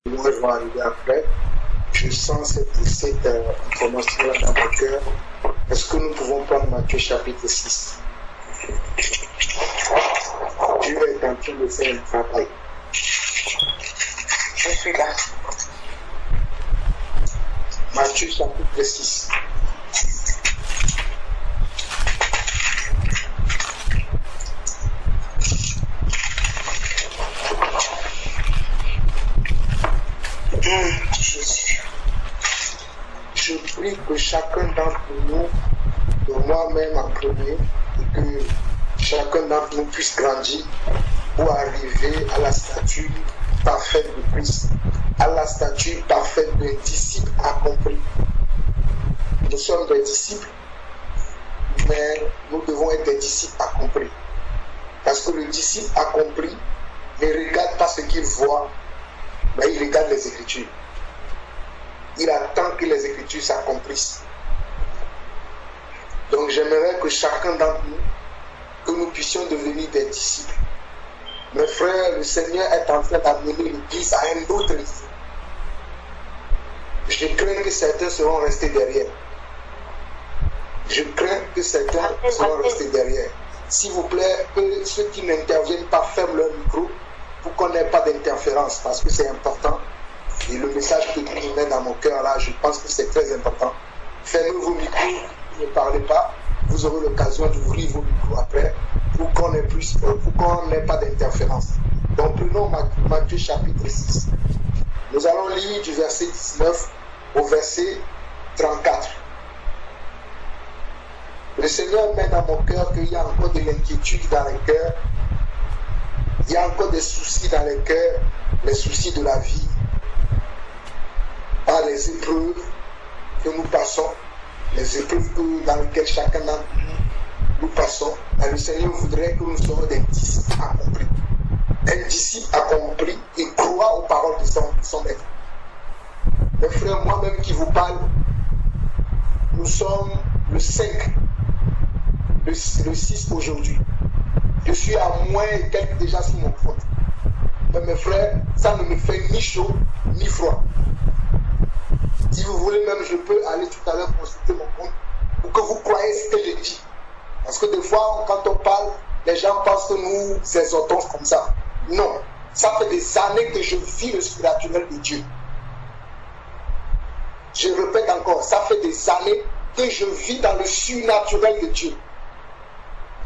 moi je vais arriver après. Je sens cette information-là dans mon cœur. Est-ce que nous pouvons prendre Matthieu chapitre 6? Dieu est en train de faire un travail. Je suis là. Matthieu chapitre 6. Je prie que chacun d'entre nous, de moi-même en premier, et que chacun d'entre nous puisse grandir pour arriver à la stature parfaite de Christ, à la stature parfaite d'un disciple accompli. Nous sommes des disciples, mais nous devons être des disciples accomplis. Parce que le disciple accompli ne regarde pas ce qu'il voit, mais il regarde les Écritures. Il attend que les Écritures s'accomplissent. Donc j'aimerais que chacun d'entre nous, que nous puissions devenir des disciples. Mes frères, le Seigneur est en train d'amener l'Église à un autre niveau. Je crains que certains seront restés derrière. Je crains que certains seront restés derrière. S'il vous plaît, que ceux qui n'interviennent pas ferment leur micro pour qu'on n'ait pas d'interférence, parce que c'est important. Et le message que Dieu met dans mon cœur là, je pense que c'est très important. Fermez vos micros, ne parlez pas. Vous aurez l'occasion d'ouvrir vos micros après pour qu'on n'ait pas d'interférence. Donc prenons Matthieu chapitre 6. Nous allons lire du verset 19 au verset 34. Le Seigneur met dans mon cœur qu'il y a encore de l'inquiétude dans les cœurs. Il y a encore des soucis dans les cœurs, les soucis de la vie, par les épreuves que nous passons, les épreuves dans lesquelles chacun d'entre nous passons. Et le Seigneur voudrait que nous soyons des disciples accomplis. Un disciple accompli et croit aux paroles de son maître. Mes frères, moi-même qui vous parle, nous sommes le 5, le 6 aujourd'hui. Je suis à moins et quelques déjà sur mon compte. Mais mes frères, ça ne me fait ni chaud ni froid. Si vous voulez même, je peux aller tout à l'heure consulter mon compte pour que vous croyez ce que je dis. Parce que des fois, quand on parle, les gens pensent que nous exhortons comme ça. Non, ça fait des années que je vis le surnaturel de Dieu. Je répète encore, ça fait des années que je vis dans le surnaturel de Dieu.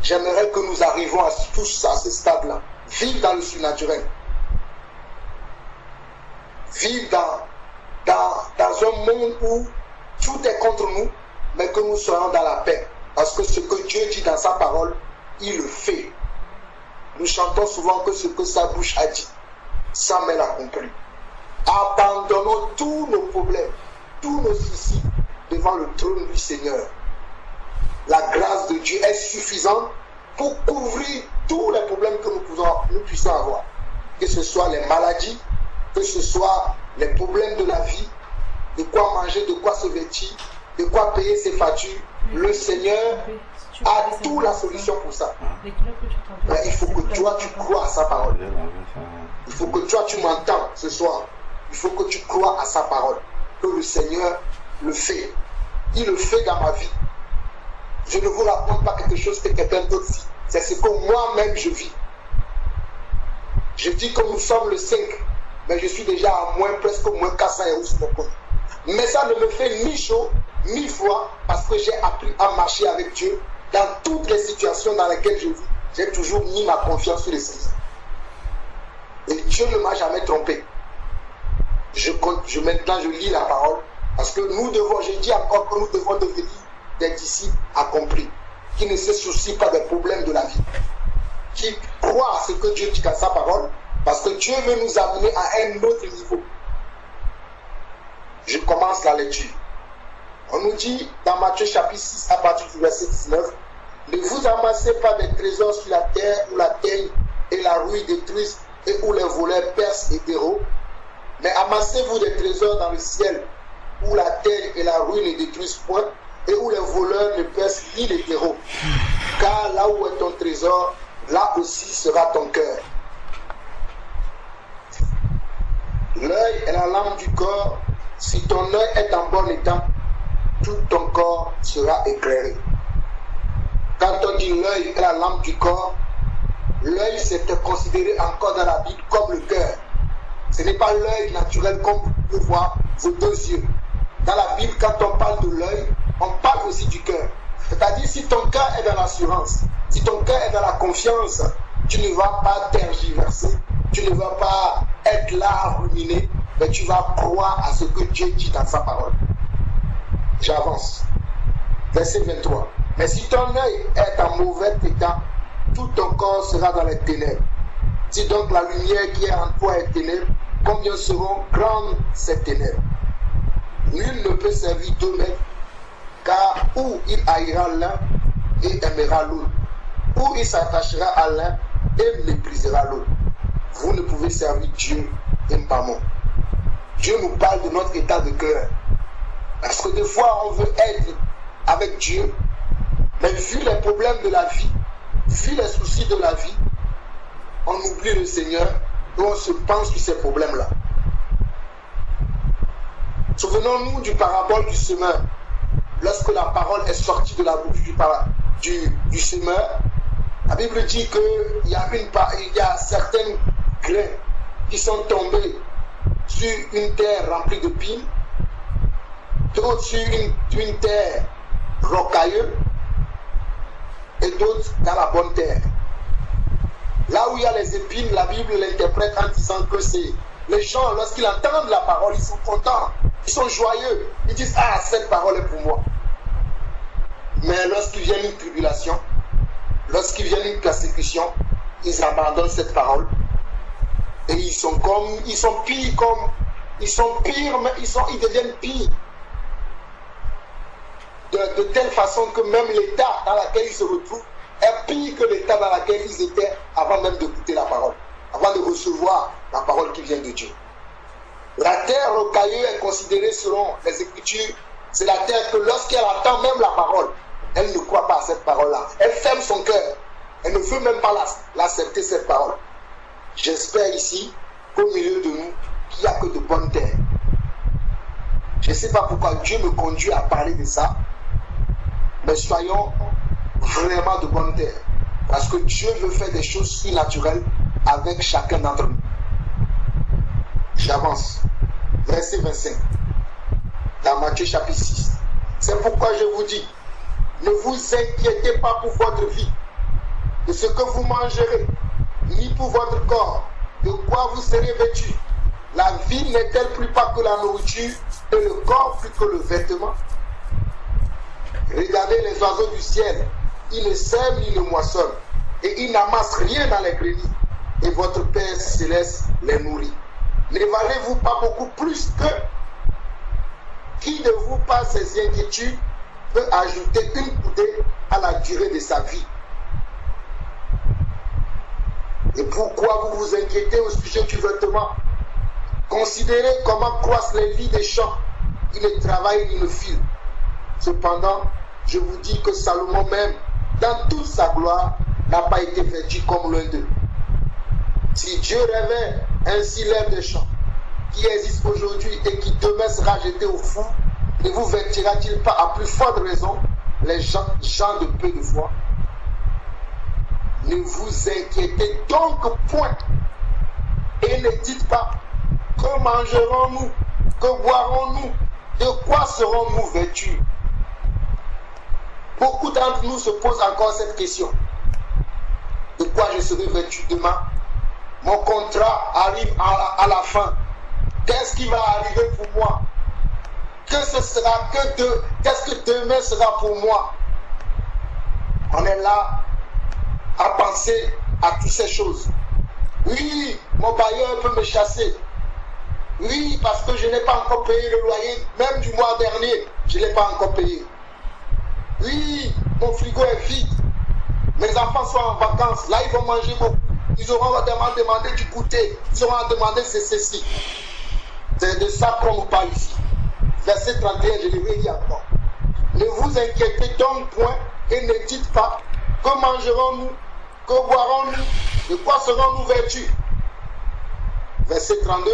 J'aimerais que nous arrivions à tous à ce stade-là. Vivre dans le surnaturel. Vivre dans un monde où tout est contre nous, mais que nous soyons dans la paix. Parce que ce que Dieu dit dans sa parole, il le fait. Nous chantons souvent que ce que sa bouche a dit, sa main l'accomplit. Abandonnons tous nos problèmes, tous nos soucis devant le trône du Seigneur. La grâce de Dieu est suffisante pour couvrir tous les problèmes que nous puissions avoir. Que ce soit les maladies, que ce soit les problèmes de la vie, de quoi manger, de quoi se vêtir, de quoi payer ses factures. Le Seigneur a toute la solution pour ça. Mais il faut que toi, tu crois à sa parole. Il faut que toi, tu m'entends ce soir. Il faut que tu crois à sa parole. Que le Seigneur le fait. Il le fait dans ma vie. Je ne vous raconte pas quelque chose que quelqu'un d'autre vit. C'est ce que moi-même je vis. Je dis que nous sommes le 5, mais je suis déjà à presque moins 400 € sur mon compte. Mais ça ne me fait ni chaud, ni froid, parce que j'ai appris à marcher avec Dieu. Dans toutes les situations dans lesquelles je vis, j'ai toujours mis ma confiance sur le Seigneur. Et Dieu ne m'a jamais trompé. Maintenant, je lis la parole, parce que nous devons, je dis encore que nous devons devenir des disciples accomplis, qui ne se soucient pas des problèmes de la vie, qui croient à ce que Dieu dit dans sa parole, parce que Dieu veut nous amener à un autre niveau. Je commence la lecture. On nous dit dans Matthieu chapitre 6 à partir du verset 19, ne vous amassez pas des trésors sur la terre où la terre et la rouille détruisent et où les voleurs percent et dérobent, mais amassez-vous des trésors dans le ciel où la terre et la rouille ne détruisent point et où les voleurs ne percent ni les dérobent. Car là où est ton trésor, là aussi sera ton cœur. L'œil est la lampe du corps. Si ton œil est en bon état, tout ton corps sera éclairé. Quand on dit l'œil est la lampe du corps, l'œil c'est considéré encore dans la Bible comme le cœur. Ce n'est pas l'œil naturel comme vous pouvez voir vos deux yeux. Dans la Bible, quand on parle de l'œil, on parle aussi du cœur. C'est-à-dire si ton cœur est dans l'assurance, si ton cœur est dans la confiance, tu ne vas pas tergiverser, tu ne vas pas être là à ruminer, mais tu vas croire à ce que Dieu dit dans sa parole. J'avance. Verset 23. Mais si ton œil est en mauvais état, tout ton corps sera dans les ténèbres. Si donc la lumière qui est en toi est ténèbres, combien seront grandes ces ténèbres? Nul ne peut servir deux maîtres, car ou il haïra l'un et aimera l'autre, ou il s'attachera à l'un et méprisera l'autre. Vous ne pouvez servir Dieu et Mammon. Dieu nous parle de notre état de cœur. Parce que des fois, on veut être avec Dieu, mais vu les problèmes de la vie, vu les soucis de la vie, on oublie le Seigneur et on se pense sur ces problèmes-là. Souvenons-nous du parabole du semeur. Lorsque la parole est sortie de la bouche du semeur, la Bible dit qu'il y a certains grains qui sont tombés sur une terre remplie de pines, d'autres sur une terre rocailleuse et d'autres dans la bonne terre. Là où il y a les épines, la Bible l'interprète en disant que c'est les gens, lorsqu'ils entendent la parole, ils sont contents, ils sont joyeux, ils disent « Ah, cette parole est pour moi ». Mais lorsqu'il vient une tribulation, lorsqu'il vient une persécution, ils abandonnent cette parole. Et ils deviennent pires. De telle façon que même l'état dans lequel ils se retrouvent est pire que l'état dans lequel ils étaient avant même d'écouter la parole, avant de recevoir la parole qui vient de Dieu. La terre rocailleuse est considérée selon les Écritures, c'est la terre que lorsqu'elle entend même la parole, elle ne croit pas à cette parole-là. Elle ferme son cœur. Elle ne veut même pas l'accepter, cette parole. J'espère ici qu'au milieu de nous, qu'il n'y a que de bonnes terres. Je ne sais pas pourquoi Dieu me conduit à parler de ça, mais soyons vraiment de bonnes terres. Parce que Dieu veut faire des choses surnaturelles avec chacun d'entre nous. J'avance. Verset 25. Dans Matthieu chapitre 6. C'est pourquoi je vous dis, ne vous inquiétez pas pour votre vie, de ce que vous mangerez, ni pour votre corps, de quoi vous serez vêtus. La vie n'est-elle plus pas que la nourriture, et le corps plus que le vêtement? Regardez les oiseaux du ciel, ils ne sèment ni ne moissonnent, et ils n'amassent rien dans les greniers, et votre Père céleste les nourrit. Ne valez-vous pas beaucoup plus que qui de vous, par ses inquiétudes, peut ajouter une coudée à la durée de sa vie? Et pourquoi vous vous inquiétez au sujet du vêtement? Considérez comment croissent les lits des champs. Ils ne travaillent ni ne filent. Cependant, je vous dis que Salomon même, dans toute sa gloire, n'a pas été vêtu comme l'un d'eux. Si Dieu rêvait ainsi l'herbe des champs, qui existe aujourd'hui et qui demain sera jeté au four, ne vous vêtira-t-il pas à plus forte raison les gens de peu de foi? Ne vous inquiétez donc point et ne dites pas que mangerons-nous, que boirons-nous, de quoi serons-nous vêtus? Beaucoup d'entre nous se posent encore cette question. De quoi je serai vêtu demain? Mon contrat arrive à la fin. Qu'est-ce qui va arriver pour moi? Qu'est-ce que demain sera pour moi? On est là à penser à toutes ces choses. Oui, mon bailleur peut me chasser. Oui, parce que je n'ai pas encore payé le loyer, même du mois dernier, je ne l'ai pas encore payé. Oui, mon frigo est vide. Mes enfants sont en vacances, là ils vont manger beaucoup. Ils auront demandé du goûter, ils auront demandé ceci. C'est de ça qu'on nous parle ici. Verset 31, je le vais dire encore. Ne vous inquiétez donc point et ne dites pas que mangerons-nous, que boirons-nous, de quoi serons-nous vêtus? Verset 32.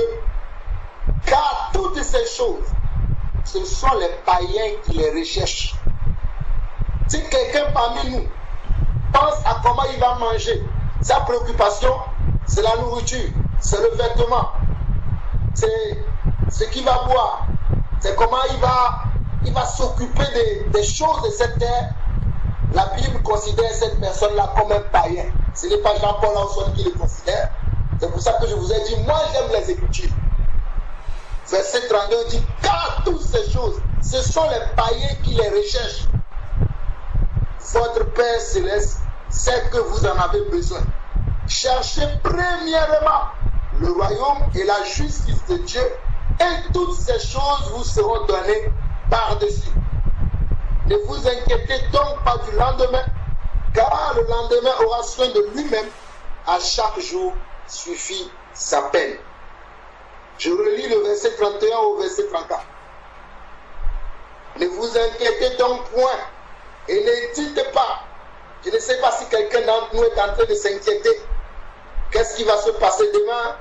toutes ces choses, ce sont les païens qui les recherchent. Si quelqu'un parmi nous pense à comment il va manger, sa préoccupation, c'est la nourriture, c'est le vêtement, c'est ce qu'il va boire, c'est comment il va s'occuper des choses de cette terre. La Bible considère cette personne-là comme un païen. Ce n'est pas Jean-Paul Ausson qui le considère. C'est pour ça que je vous ai dit, moi j'aime les Écritures. Verset 32 dit, car toutes ces choses, ce sont les païens qui les recherchent. Votre Père Céleste sait que vous en avez besoin. Cherchez premièrement le royaume et la justice de Dieu, et toutes ces choses vous seront données par-dessus. Ne vous inquiétez donc pas du lendemain, car le lendemain aura soin de lui-même. À chaque jour suffit sa peine. Je relis le verset 31 au verset 34. Ne vous inquiétez donc point et ne dites pas. Je ne sais pas si quelqu'un d'entre nous est en train de s'inquiéter. Qu'est-ce qui va se passer demain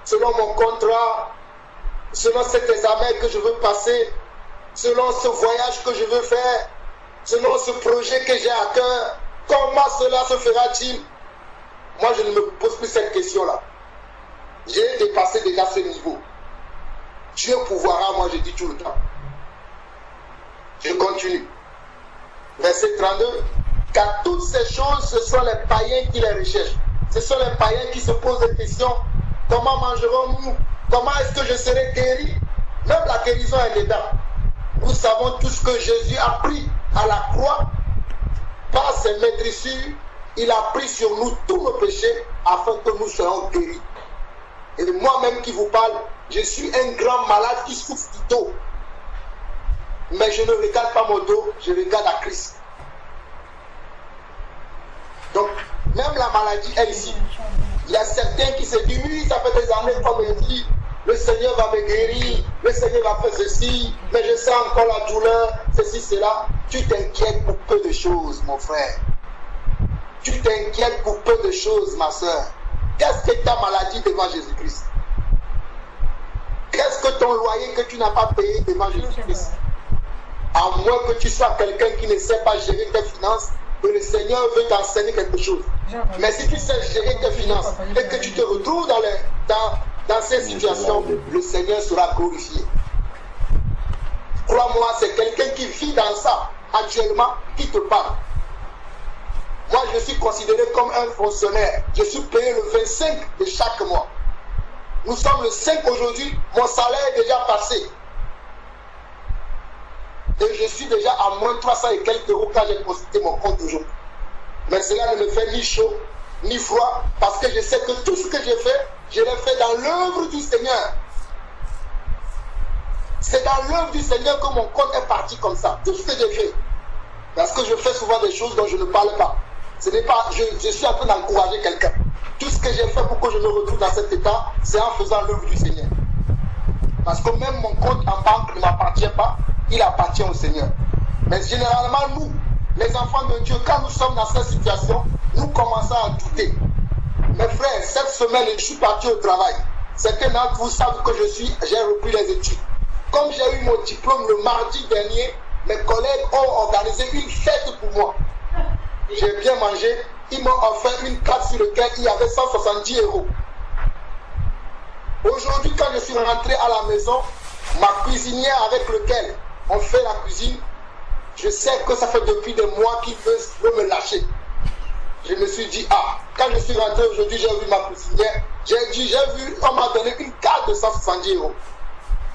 selon mon contrat, selon cet examen que je veux passer, selon ce voyage que je veux faire, selon ce projet que j'ai à cœur. Comment cela se fera-t-il? Moi, je ne me pose plus cette question-là. J'ai dépassé déjà ce niveau. Dieu pourvoira, moi je dis tout le temps. Je continue. Verset 32. Car toutes ces choses, ce sont les païens qui les recherchent. Ce sont les païens qui se posent des questions. Comment mangerons-nous? Comment est-ce que je serai guéri? Même la guérison est dedans. Nous savons tous que Jésus a pris à la croix, par ses maîtrisures, il a pris sur nous tous nos péchés afin que nous soyons guéris. Et moi-même qui vous parle, je suis un grand malade qui souffre du dos. Mais je ne regarde pas mon dos, je regarde à Christ. Donc, même la maladie est ici. Il y a certains qui se disent, oui, ça fait des années qu'on me dit, le Seigneur va me guérir, le Seigneur va faire ceci, mais je sens encore la douleur, ceci, cela. Tu t'inquiètes pour peu de choses, mon frère. Tu t'inquiètes pour peu de choses, ma soeur. Qu'est-ce que ta maladie devant Jésus-Christ? Qu'est-ce que ton loyer que tu n'as pas payé devant Jésus-Christ? À moins que tu sois quelqu'un qui ne sait pas gérer tes finances, que le Seigneur veut t'enseigner quelque chose. Mais si tu sais gérer tes finances et que tu te retrouves dans ces situations, le Seigneur sera glorifié. Crois-moi, c'est quelqu'un qui vit dans ça actuellement qui te parle. Moi, je suis considéré comme un fonctionnaire. Je suis payé le 25 de chaque mois. Nous sommes le 5 aujourd'hui. Mon salaire est déjà passé. Et je suis déjà à moins 300 et quelques euros quand j'ai consulté mon compte aujourd'hui. Mais cela ne me fait ni chaud, ni froid, parce que je sais que tout ce que j'ai fait, je l'ai fait dans l'œuvre du Seigneur. C'est dans l'œuvre du Seigneur que mon compte est parti comme ça. Tout ce que j'ai fait. Parce que je fais souvent des choses dont je ne parle pas. Ce n'est pas, je suis en train d'encourager quelqu'un. Tout ce que j'ai fait pour que je me retrouve dans cet état, c'est en faisant l'œuvre du Seigneur. Parce que même mon compte en banque ne m'appartient pas, il appartient au Seigneur. Mais généralement, nous, les enfants de Dieu, quand nous sommes dans cette situation, nous commençons à douter. Mes frères, cette semaine, je suis parti au travail. Certains d'entre vous savent que j'ai repris les études. Comme j'ai eu mon diplôme le mardi dernier, mes collègues ont organisé une fête pour moi. J'ai bien mangé. Ils m'ont offert une carte sur laquelle il y avait 170 euros. Aujourd'hui, quand je suis rentré à la maison, ma cuisinière avec laquelle on fait la cuisine, je sais que ça fait depuis des mois qu'il veut me lâcher. Je me suis dit, ah, quand je suis rentré aujourd'hui, j'ai vu ma cuisinière, on m'a donné une carte de 170 euros.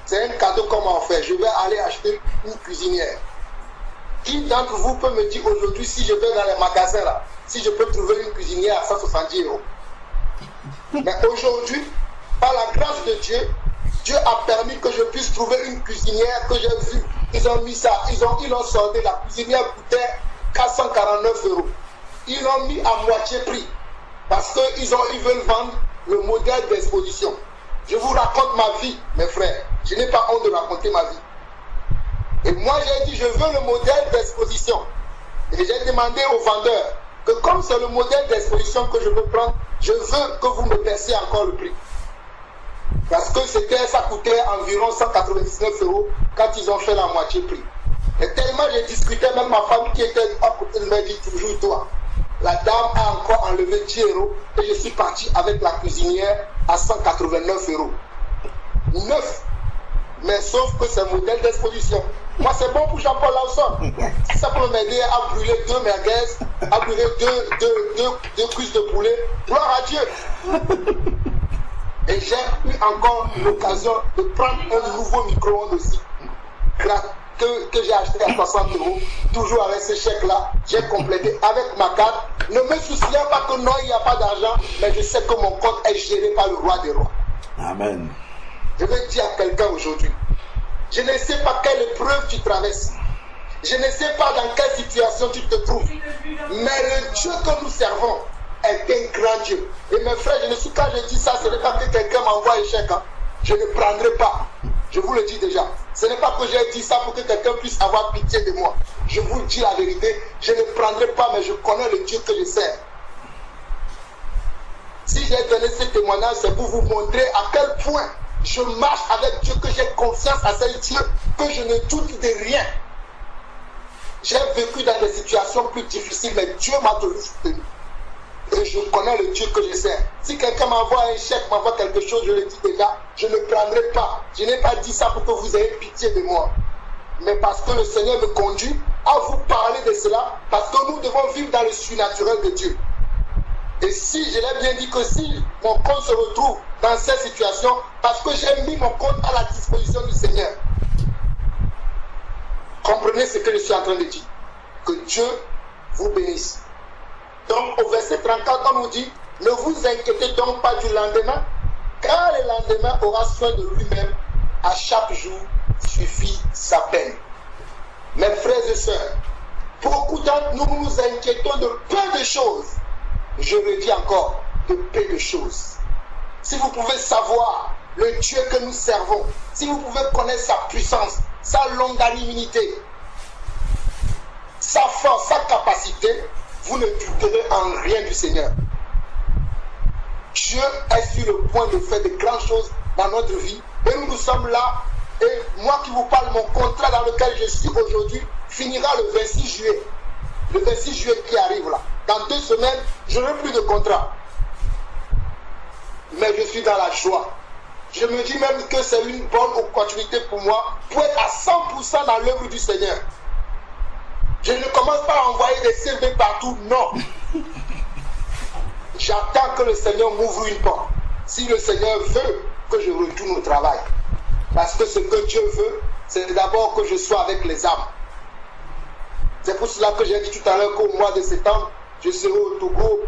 C'est un cadeau qu'on m'a offert. Je vais aller acheter une cuisinière. Qui d'entre vous peut me dire aujourd'hui, si je vais dans les magasins là, si je peux trouver une cuisinière à 170 euros? Mais aujourd'hui, par la grâce de Dieu, Dieu a permis que je puisse trouver une cuisinière que j'ai vue. Ils ont mis ça, ils l'ont sorti, la cuisinière coûtait 449 euros. Ils l'ont mis à moitié prix parce qu'ils veulent vendre le modèle d'exposition. Je vous raconte ma vie, mes frères. Je n'ai pas honte de raconter ma vie. Et moi, j'ai dit, je veux le modèle d'exposition. Et j'ai demandé au vendeur que comme c'est le modèle d'exposition que je veux prendre, je veux que vous me baissez encore le prix. Parce que ça coûtait environ 199 € quand ils ont fait la moitié prix. Et tellement j'ai discuté, même ma femme qui était à côté de moi dit toujours toi. La dame a encore enlevé 10 € et je suis parti avec la cuisinière à 189 €. Neuf. Mais sauf que c'est un modèle d'exposition. Moi, c'est bon pour Jean-Paul Lawson. Si ça peut m'aider à brûler 2 merguez, à brûler deux cuisses de poulet, gloire à Dieu. Et j'ai eu encore l'occasion de prendre un nouveau micro-ondes aussi, que j'ai acheté à 60 €. Toujours avec ce chèque-là, j'ai complété avec ma carte. Ne me souciez pas que non, il n'y a pas d'argent, mais je sais que mon compte est géré par le roi des rois. Amen. Je veux dire à quelqu'un aujourd'hui, je ne sais pas quelle épreuve tu traverses. Je ne sais pas dans quelle situation tu te trouves. Mais le Dieu que nous servons est un grand Dieu. Et mes frères, quand je dis ça, ce n'est pas que quelqu'un m'envoie un chèque. Hein. Je ne prendrai pas. Je vous le dis déjà. Ce n'est pas que j'ai dit ça pour que quelqu'un puisse avoir pitié de moi. Je vous dis la vérité. Je ne prendrai pas, mais je connais le Dieu que je sers. Si j'ai donné ce témoignage, c'est pour vous montrer à quel point je marche avec Dieu, que j'ai confiance à ce Dieu, que je ne doute de rien. J'ai vécu dans des situations plus difficiles, mais Dieu m'a toujours soutenu. Et je connais le Dieu que je sers. Si quelqu'un m'envoie un chèque, m'envoie quelque chose, je le dis déjà, je ne prendrai pas. Je n'ai pas dit ça pour que vous ayez pitié de moi. Mais parce que le Seigneur me conduit à vous parler de cela, parce que nous devons vivre dans le surnaturel de Dieu. Et si, je l'ai bien dit que si mon compte se retrouve dans cette situation, parce que j'ai mis mon compte à la disposition du Seigneur. Comprenez ce que je suis en train de dire. Que Dieu vous bénisse. Donc au verset 34, on nous dit, ne vous inquiétez donc pas du lendemain, car le lendemain aura soin de lui-même. À chaque jour suffit sa peine. Mes frères et sœurs, beaucoup d'entre nous nous inquiétons de peu de choses. Je le dis encore, de peu de choses. Si vous pouvez savoir le Dieu que nous servons, si vous pouvez connaître sa puissance, sa longanimité, sa force, sa capacité, vous ne douterez en rien du Seigneur. Dieu est sur le point de faire de grandes choses dans notre vie. Et nous sommes là. Et moi qui vous parle, mon contrat dans lequel je suis aujourd'hui finira le 26 juillet. Le 26 juillet qui arrive là. Dans 2 semaines, je n'aurai plus de contrat. Mais je suis dans la joie. Je me dis même que c'est une bonne opportunité pour moi pour être à 100% dans l'œuvre du Seigneur. Je ne commence pas à envoyer des CV partout, non. J'attends que le Seigneur m'ouvre une porte. Si le Seigneur veut que je retourne au travail. Parce que ce que Dieu veut, c'est d'abord que je sois avec les âmes. C'est pour cela que j'ai dit tout à l'heure qu'au mois de septembre, je serai au Togo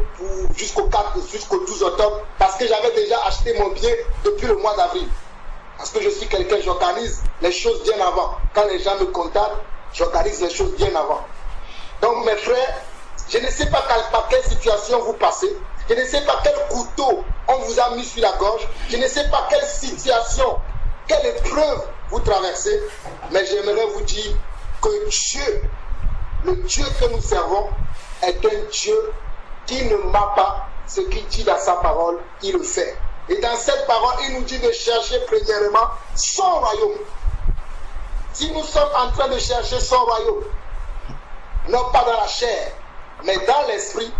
jusqu'au 12 octobre, parce que j'avais déjà acheté mon billet depuis le mois d'avril. Parce que je suis quelqu'un, j'organise les choses bien avant. Quand les gens me contactent, j'organise les choses bien avant. Donc mes frères, je ne sais pas par quelle situation vous passez, je ne sais pas quel couteau on vous a mis sur la gorge, je ne sais pas quelle situation, quelle épreuve vous traversez, mais j'aimerais vous dire que Dieu, le Dieu que nous servons, est un Dieu qui ne ment pas. Ce qu'il dit dans sa parole, il le fait. Et dans cette parole, il nous dit de chercher premièrement son royaume. Si nous sommes en train de chercher son royaume, non pas dans la chair, mais dans l'esprit,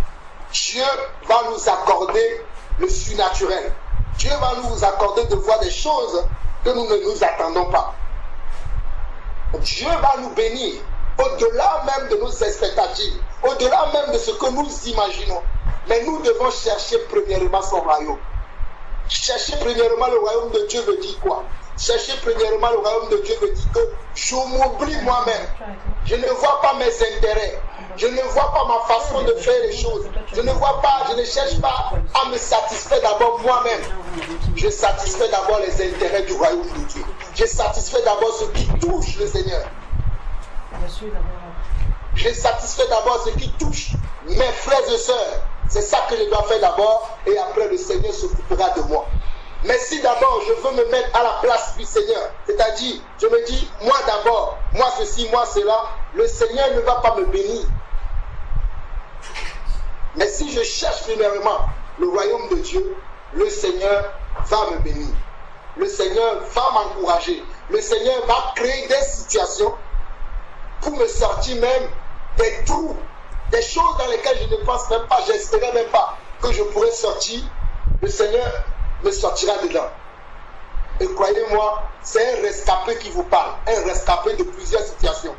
Dieu va nous accorder le surnaturel. Dieu va nous accorder de voir des choses que nous ne nous attendons pas. Dieu va nous bénir au-delà même de nos expectatives, au-delà même de ce que nous imaginons. Mais nous devons chercher premièrement son royaume. Chercher premièrement le royaume de Dieu veut dire quoi? Chercher premièrement le royaume de Dieu veut dire que je m'oublie moi-même. Je ne vois pas mes intérêts. Je ne vois pas ma façon de faire les choses. Je ne cherche pas à me satisfaire d'abord moi-même. Je satisfais d'abord les intérêts du royaume de Dieu. Je satisfais d'abord ce qui touche le Seigneur. Je satisfais d'abord ce qui touche mes frères et sœurs. C'est ça que je dois faire d'abord et après le Seigneur s'occupera de moi. Mais si d'abord je veux me mettre à la place du Seigneur, c'est-à-dire je me dis moi d'abord, moi ceci, moi cela, le Seigneur ne va pas me bénir. Mais si je cherche premièrement le royaume de Dieu, le Seigneur va me bénir. le Seigneur va m'encourager. Le Seigneur va créer des situations pour me sortir même des trous, des choses dans lesquelles je ne pense même pas, j'espérais même pas que je pourrais sortir. Le Seigneur me sortira dedans. Et croyez-moi, c'est un rescapé qui vous parle, un rescapé de plusieurs situations.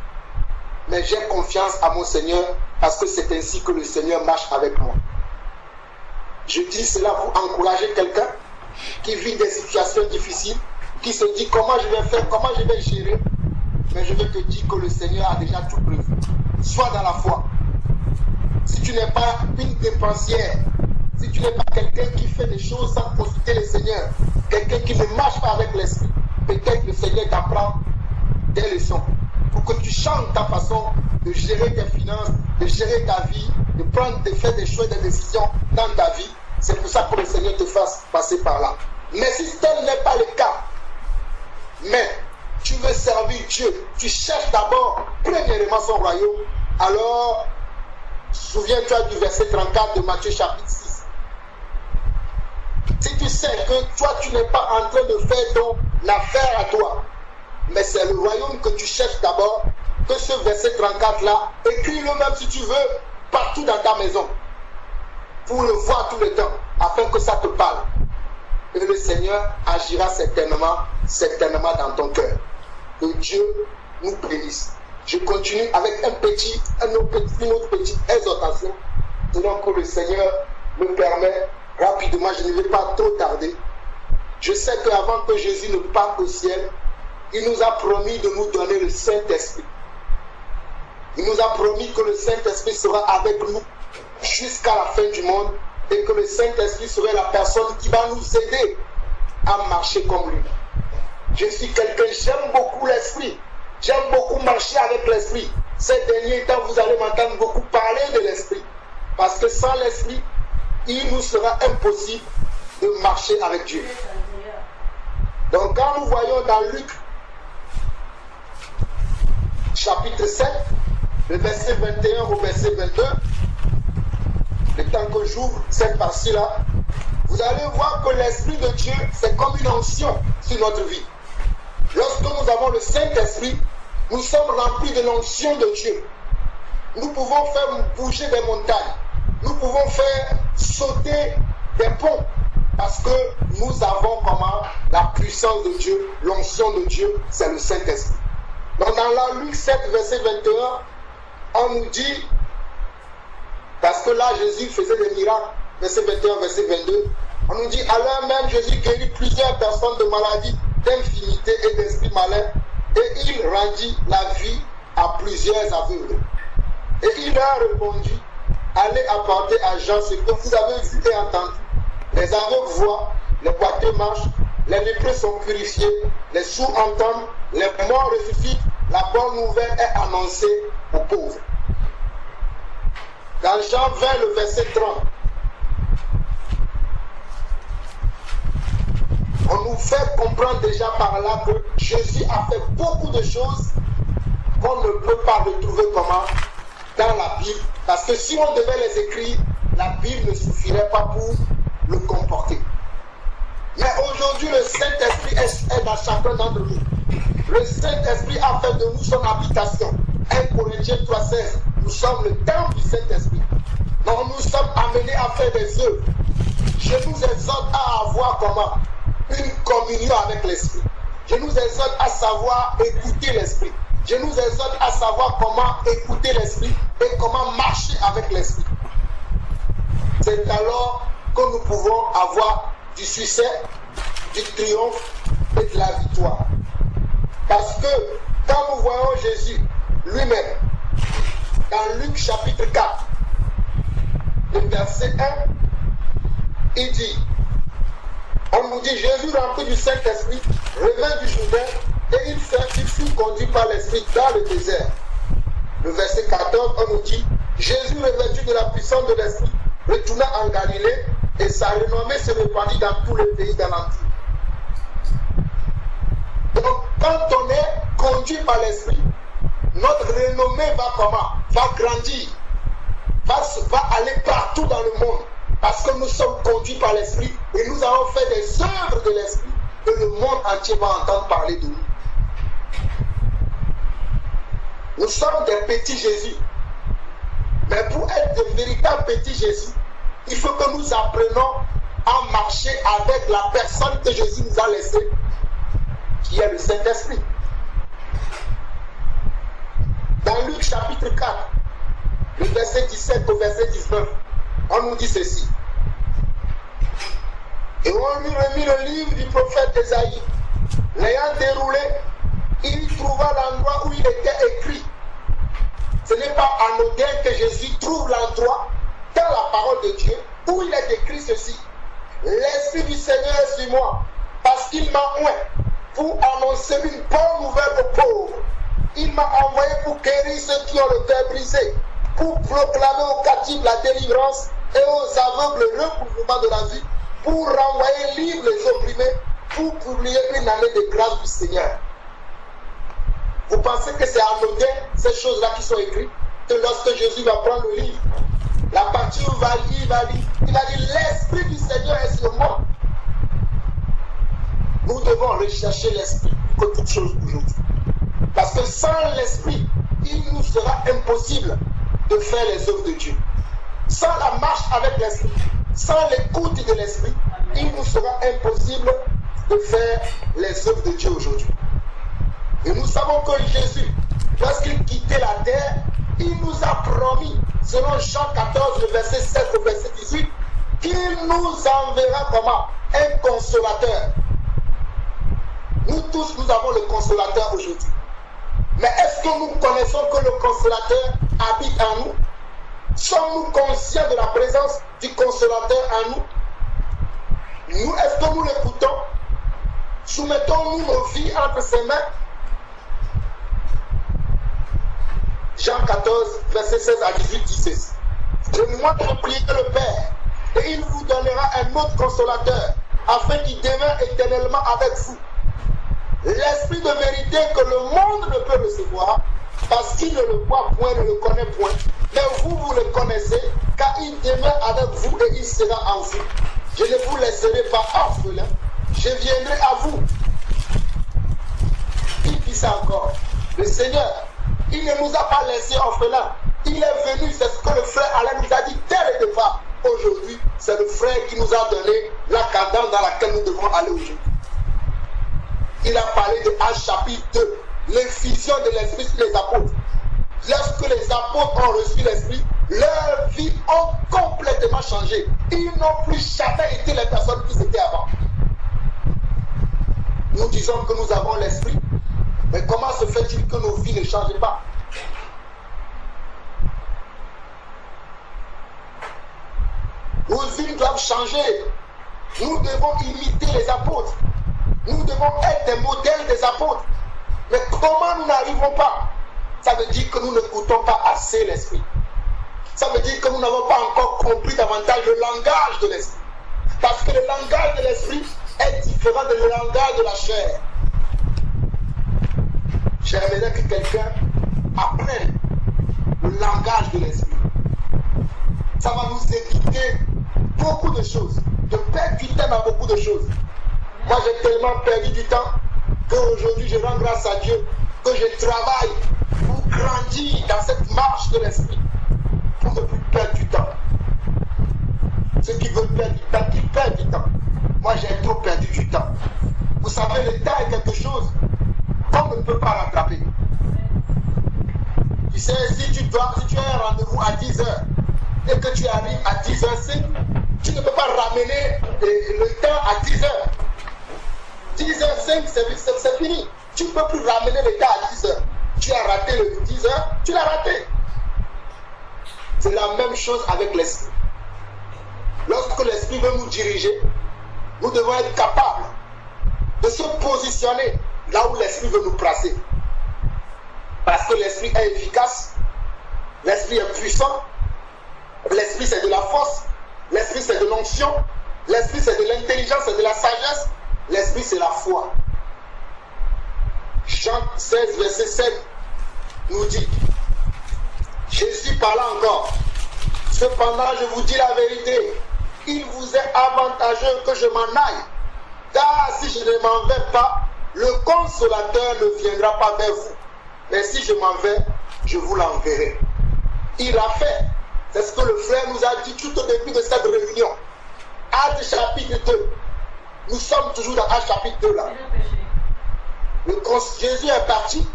Mais j'ai confiance à mon Seigneur parce que c'est ainsi que le Seigneur marche avec moi. Je dis cela pour encourager quelqu'un qui vit des situations difficiles, qui se dit comment je vais faire, comment je vais gérer. Mais je veux te dire que le Seigneur a déjà tout prévu. Sois dans la foi. Si tu n'es pas une dépensière, si tu n'es pas quelqu'un qui fait des choses sans consulter le Seigneur, quelqu'un qui ne marche pas avec l'esprit, peut-être le Seigneur t'apprend des leçons pour que tu changes ta façon de gérer tes finances, de gérer ta vie, de faire des choix, des décisions dans ta vie. C'est pour ça que le Seigneur te fasse passer par là. Mais si tel n'est pas le cas, mais tu veux servir Dieu, tu cherches d'abord premièrement son royaume, alors souviens-toi du verset 34 de Matthieu chapitre 6. Si tu sais que toi tu n'es pas en train de faire ton affaire à toi, mais c'est le royaume que tu cherches d'abord, que ce verset 34 là, écris-le même si tu veux, partout dans ta maison, pour le voir tout le temps, afin que ça te parle. Et le Seigneur agira certainement dans ton cœur. Que Dieu nous bénisse. Je continue avec une autre petite exhortation, selon que le Seigneur me permet rapidement, je ne vais pas trop tarder. Je sais qu'avant que Jésus ne parte au ciel, il nous a promis de nous donner le Saint-Esprit. Il nous a promis que le Saint-Esprit sera avec nous jusqu'à la fin du monde et que le Saint-Esprit serait la personne qui va nous aider à marcher comme lui. Je suis quelqu'un, j'aime beaucoup l'Esprit. J'aime beaucoup marcher avec l'Esprit. Ces derniers temps, vous allez m'entendre beaucoup parler de l'Esprit. Parce que sans l'Esprit, il nous sera impossible de marcher avec Dieu. Donc quand nous voyons dans Luc, chapitre 7, le verset 21 au verset 22, le temps que j'ouvre cette partie-là, vous allez voir que l'Esprit de Dieu, c'est comme une onction sur notre vie. Lorsque nous avons le Saint-Esprit, nous sommes remplis de l'onction de Dieu. Nous pouvons faire bouger des montagnes. Nous pouvons faire sauter des ponts. Parce que nous avons comment la puissance de Dieu, l'onction de Dieu, c'est le Saint-Esprit. Donc dans la Luc 7, verset 21, on nous dit, parce que là Jésus faisait des miracles, verset 21, verset 22, on nous dit, à l'heure même Jésus guérit plusieurs personnes de maladies, d'infirmité et d'esprits malins, et il rendit la vie à plusieurs aveugles. Et il leur répondit, allez apporter à Jean ce que vous avez vu et entendu. Les aveugles voient, les boiteux marchent, les lépreux sont purifiés, les sourds entendent, les morts ressuscitent, la bonne nouvelle est annoncée aux pauvres. Dans Jean 20, le verset 30, on nous fait comprendre déjà par là que Jésus a fait beaucoup de choses qu'on ne peut pas retrouver comment dans la Bible. Parce que si on devait les écrire, la Bible ne suffirait pas pour le comporter. Mais aujourd'hui, le Saint-Esprit est dans chacun d'entre nous. Le Saint-Esprit a fait de nous son habitation. 1 Corinthiens 3,16. Nous sommes le temple du Saint-Esprit. Donc nous sommes amenés à faire des œuvres. Je nous exhorte à avoir comment une communion avec l'Esprit. Je nous exhorte à savoir écouter l'Esprit. Je nous exhorte à savoir comment écouter l'Esprit et comment marcher avec l'Esprit. C'est alors que nous pouvons avoir du succès, du triomphe et de la victoire. Parce que quand nous voyons Jésus lui-même, dans Luc chapitre 4, le verset 1, il dit, on nous dit, Jésus rempli du Saint-Esprit, revint du Jourdain, et il fut conduit par l'Esprit dans le désert. Le verset 14, on nous dit, Jésus revêtu de la puissance de l'Esprit, retourna en Galilée, et sa renommée se répandit dans tous les pays d'alentour. Donc, quand on est conduit par l'Esprit, notre renommée va comment? Va grandir, va aller partout dans le monde. Parce que nous sommes conduits par l'Esprit et nous avons fait des œuvres de l'Esprit que le monde entier va entendre parler de nous. Nous sommes des petits Jésus. Mais pour être de véritables petits Jésus, il faut que nous apprenions à marcher avec la personne que Jésus nous a laissée, qui est le Saint-Esprit. Dans Luc chapitre 4, le verset 17 au verset 19, on nous dit ceci. Et on lui remit le livre du prophète Ésaïe. L'ayant déroulé, il trouva l'endroit où il était écrit. Ce n'est pas anodin que Jésus trouve l'endroit dans la parole de Dieu où il est écrit ceci. L'Esprit du Seigneur est sur moi, parce qu'il m'a oint pour annoncer une bonne nouvelle aux pauvres. Il m'a envoyé pour guérir ceux qui ont le cœur brisé, pour proclamer aux captifs la délivrance et aux aveugles le recouvrement de la vie, pour renvoyer libres les opprimés, pour publier une année de grâce du Seigneur. Vous pensez que c'est anodin, ces choses-là qui sont écrites, que lorsque Jésus va prendre le livre, la partie où il va lire, il a dit l'Esprit du Seigneur est sur moi. Nous devons rechercher l'Esprit que toute chose aujourd'hui. Parce que sans l'Esprit, il nous sera impossible de faire les œuvres de Dieu. Sans la marche avec l'Esprit, sans l'écoute de l'Esprit, il nous sera impossible de faire les œuvres de Dieu aujourd'hui. Et nous savons que Jésus, lorsqu'il quittait la terre, il nous a promis, selon Jean 14, le verset 7 au verset 18, qu'il nous enverra comment? Un consolateur. Nous tous, nous avons le consolateur aujourd'hui. Mais est-ce que nous connaissons que le consolateur habite en nous? Sommes-nous conscients de la présence du consolateur en nous? Nous, est-ce que nous l'écoutons? Soumettons-nous nos vies entre ses mains? Jean 14, verset 16 à 18 dit ceci. Je moi de prier que le Père, et il vous donnera un autre consolateur, afin qu'il demeure éternellement avec vous. L'esprit de vérité que le monde ne peut recevoir, parce qu'il ne le voit point, ne le connaît point. Mais vous, vous le connaissez, car il demeure avec vous et il sera en vous. Je ne vous laisserai pas orphelin, je viendrai à vous. Il dit ça encore. Le Seigneur, il ne nous a pas laissés orphelins. Il est venu, c'est ce que le frère Alain nous a dit dès le départ. Aujourd'hui, c'est le frère qui nous a donné la cadence dans laquelle nous devons aller aujourd'hui. Il a parlé de Actes chapitre 2, l'effusion de l'Esprit sur les apôtres. Lorsque les apôtres ont reçu l'Esprit, leurs vies ont complètement changé. Ils n'ont plus jamais été les personnes qu'ils étaient avant. Nous disons que nous avons l'Esprit, mais comment se fait-il que nos vies ne changent pas? Nos vies doivent changer. Nous devons imiter les apôtres. Nous devons être des modèles des apôtres. Mais comment nous n'arrivons pas? Ça veut dire que nous n'écoutons pas assez l'Esprit. Ça veut dire que nous n'avons pas encore compris davantage le langage de l'Esprit. Parce que le langage de l'Esprit est différent de le langage de la chair. J'aimerais que quelqu'un apprenne le langage de l'Esprit. Ça va nous éviter beaucoup de choses, de perdre du temps dans beaucoup de choses. Moi, j'ai tellement perdu du temps qu'aujourd'hui, je rends grâce à Dieu que je travaille pour grandir dans cette marche de l'Esprit, pour ne plus perdre du temps. Ceux qui veulent perdre du temps, ils perdent du temps. Moi, j'ai trop perdu du temps. Vous savez, le temps est quelque chose qu'on ne peut pas rattraper. Tu sais, si tu as un rendez-vous à 10 h et que tu arrives à 10h05, tu ne peux pas ramener le temps à 10 h. 10h05, c'est fini. Tu ne peux plus ramener le temps à 10 h. Tu as raté le 10 h, tu l'as raté. C'est la même chose avec l'Esprit. Lorsque l'Esprit veut nous diriger, nous devons être capables de se positionner là où l'Esprit veut nous placer. Parce que l'Esprit est efficace, l'Esprit est puissant, l'Esprit c'est de la force, l'Esprit c'est de l'onction, l'Esprit c'est de l'intelligence, c'est de la sagesse, l'Esprit c'est la foi. Jean 16, verset 7 nous dit, Jésus parla encore, cependant je vous dis la vérité, il vous est avantageux que je m'en aille, Car si je ne m'en vais pas, le consolateur ne viendra pas vers vous. Mais si je m'en vais, je vous l'enverrai. Il l'a fait. C'est ce que le frère nous a dit tout au début de cette réunion. Actes chapitre 2. Nous sommes toujours dans Actes chapitre 2 là. Jésus est parti.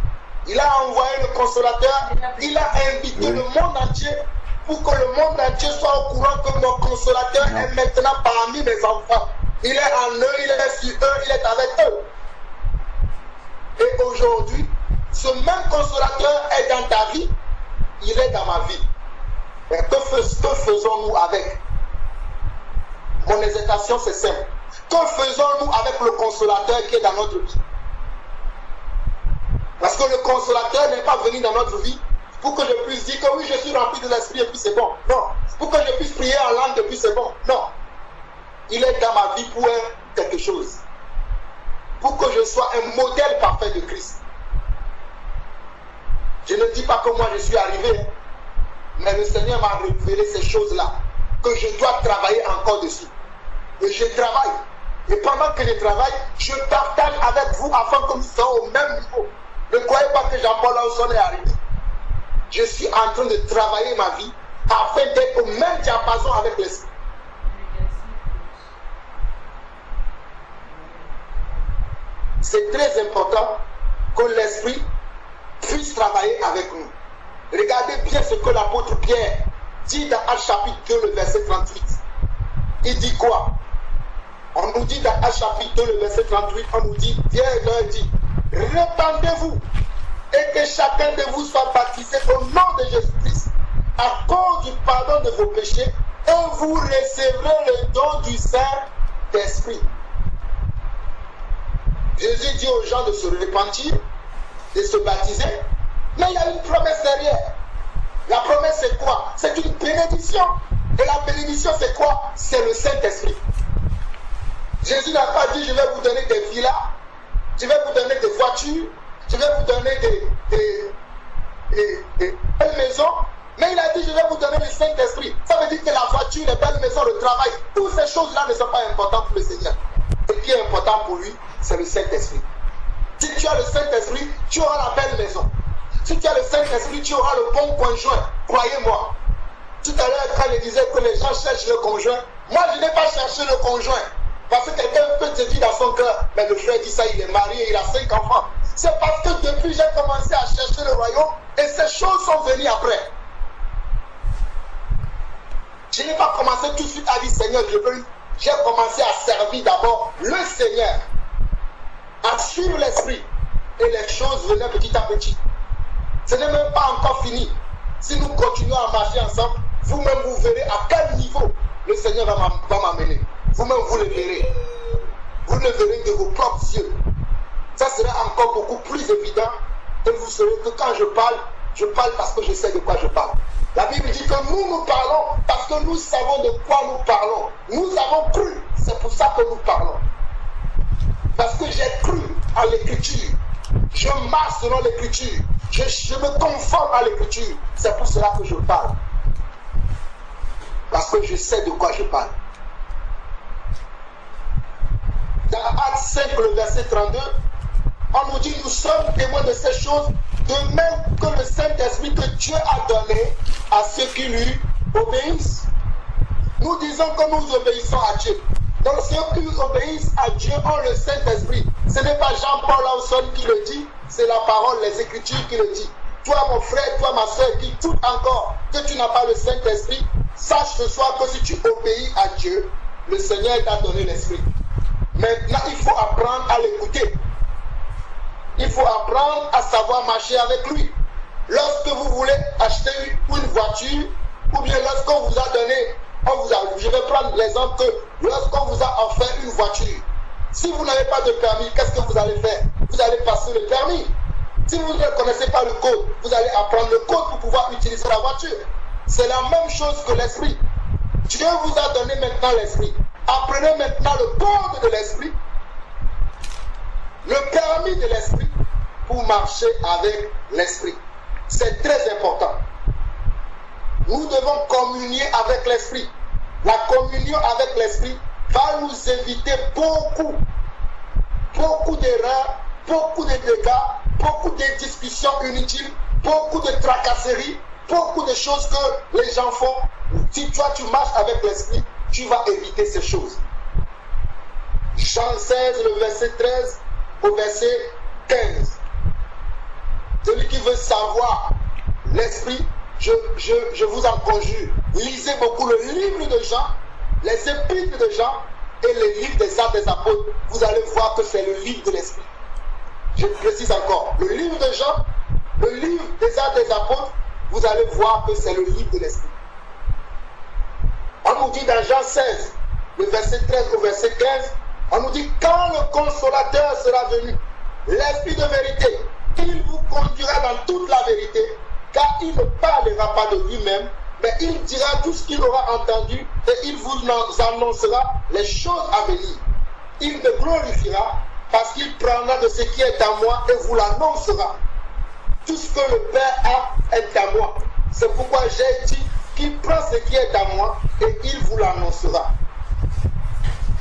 Il a envoyé le consolateur. Il a invité le monde entier pour que le monde entier soit au courant que mon consolateur est maintenant parmi mes enfants. Il est en eux, il est sur eux, il est avec eux. Et aujourd'hui, ce même consolateur est dans ta vie, il est dans ma vie. Mais que faisons-nous avec? Mon hésitation, c'est simple. Que faisons-nous avec le consolateur qui est dans notre vie? Parce que le consolateur n'est pas venu dans notre vie pour que je puisse dire que oui, je suis rempli de l'esprit et puis c'est bon. Non. Pour que je puisse prier en langue et puis c'est bon. Non. Il est dans ma vie pour quelque chose. Pour que je sois un modèle parfait de Christ. Je ne dis pas que moi je suis arrivé, mais le Seigneur m'a révélé ces choses-là, que je dois travailler encore dessus. Et je travaille. Et pendant que je travaille, je partage avec vous afin que nous soyons au même niveau. Ne croyez pas que Jean-Paul Lawson est arrivé. Je suis en train de travailler ma vie afin d'être au même diapason avec l'esprit. C'est très important que l'esprit puisse travailler avec nous. Regardez bien ce que l'apôtre Pierre dit dans Actes chapitre 2, le verset 38. Il dit quoi? On nous dit dans Actes chapitre 2, le verset 38, on nous dit, Pierre leur dit, répandez-vous et que chacun de vous soit baptisé au nom de Jésus-Christ à cause du pardon de vos péchés et vous recevrez le don du Saint-Esprit. Jésus dit aux gens de se repentir, de se baptiser, mais il y a une promesse derrière. La promesse c'est quoi? C'est une bénédiction. Et la bénédiction c'est quoi? C'est le Saint-Esprit. Jésus n'a pas dit je vais vous donner des villas, je vais vous donner des voitures, je vais vous donner des belles maisons, mais il a dit je vais vous donner le Saint-Esprit. Ça veut dire que la voiture, les belles maisons, le travail, toutes ces choses-là ne sont pas importantes pour le Seigneur. Ce qui est important pour lui, c'est le Saint-Esprit. Si tu as le Saint-Esprit, tu auras la belle maison. Si tu as le Saint-Esprit, tu auras le bon conjoint. Croyez-moi. Tout à l'heure, quand il disait que les gens cherchent le conjoint, moi je n'ai pas cherché le conjoint. Parce que quelqu'un peut te dire dans son cœur, mais le frère dit ça, il est marié, il a 5 enfants. C'est parce que depuis j'ai commencé à chercher le royaume et ces choses sont venues après. Je n'ai pas commencé tout de suite à dire Seigneur, je veux. J'ai commencé à servir d'abord le Seigneur, à suivre l'esprit. Et les choses venaient petit à petit. Ce n'est même pas encore fini. Si nous continuons à marcher ensemble, vous-même vous verrez à quel niveau le Seigneur va m'amener. Vous-même vous le verrez. Vous le verrez de vos propres yeux. Ça sera encore beaucoup plus évident. Et vous saurez que quand je parle parce que je sais de quoi je parle. La Bible dit que nous parlons parce que nous savons de quoi nous parlons. Nous avons cru. C'est pour ça que nous parlons. Parce que j'ai cru à l'écriture. Je marche selon l'écriture. Je me conforme à l'écriture. C'est pour cela que je parle. Parce que je sais de quoi je parle. Dans Actes 5, le verset 32, on nous dit nous sommes témoins de ces choses, de même que le Saint-Esprit que Dieu a donné à ceux qui lui obéissent. Nous disons que nous obéissons à Dieu. Donc ceux qui obéissent à Dieu ont le Saint-Esprit. Ce n'est pas Jean-Paul Lawson qui le dit, c'est la parole, les Écritures qui le dit. Toi mon frère, toi ma soeur qui doute encore que tu n'as pas le Saint-Esprit, sache ce soir que si tu obéis à Dieu, le Seigneur t'a donné l'Esprit. Maintenant, il faut apprendre à l'écouter. Il faut apprendre à savoir marcher avec lui. Lorsque vous voulez acheter une voiture, ou bien lorsqu'on vous a donné, je vais prendre l'exemple que lorsqu'on vous a offert une voiture, si vous n'avez pas de permis, qu'est-ce que vous allez faire? Vous allez passer le permis. Si vous ne connaissez pas le code, vous allez apprendre le code pour pouvoir utiliser la voiture. C'est la même chose que l'esprit. Dieu vous a donné maintenant l'esprit. Apprenez maintenant le code de l'esprit, le permis de l'esprit, pour marcher avec l'esprit. C'est très important. Nous devons communier avec l'esprit. La communion avec l'esprit va nous éviter beaucoup beaucoup d'erreurs, beaucoup de dégâts, beaucoup de discussions inutiles, beaucoup de tracasseries, beaucoup de choses que les gens font. Si toi tu marches avec l'esprit, tu vas éviter ces choses. Jean 16, le verset 13 au verset 15. Celui qui veut savoir l'esprit, je vous en conjure, lisez beaucoup le livre de Jean, les épîtres de Jean et les livres des Actes des Apôtres. Vous allez voir que c'est le livre de l'esprit. Je précise encore, le livre de Jean, le livre des Actes des Apôtres, vous allez voir que c'est le livre de l'esprit. On nous dit dans Jean 16, le verset 13 au verset 15, on nous dit quand le consolateur sera venu, l'esprit de vérité, il vous conduira dans toute la vérité, car il ne parlera pas de lui-même, mais il dira tout ce qu'il aura entendu et il vous annoncera les choses à venir. Il me glorifiera parce qu'il prendra de ce qui est à moi et vous l'annoncera. Tout ce que le Père a est à moi. C'est pourquoi j'ai dit qu'il prend ce qui est à moi et il vous l'annoncera.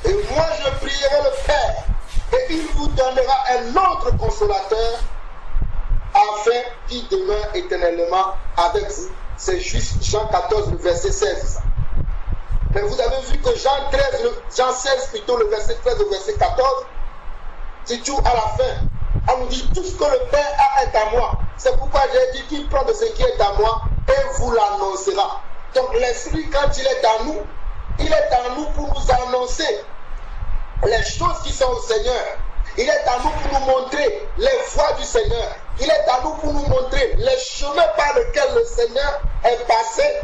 Et moi je prierai le Père et il vous donnera un autre consolateur afin qu'il demeure éternellement avec vous. C'est juste Jean 14, le verset 16. Mais vous avez vu que Jean 16 plutôt, le verset 13 au verset 14, c'est tout à la fin. On nous dit tout ce que le Père a est à moi. C'est pourquoi j'ai dit qu'il prend de ce qui est à moi et vous l'annoncera. Donc l'Esprit, quand il est à nous, il est à nous pour nous annoncer les choses qui sont au Seigneur. Il est à nous pour nous montrer les voies du Seigneur. Il est à nous pour nous montrer les chemins par lesquels le Seigneur est passé.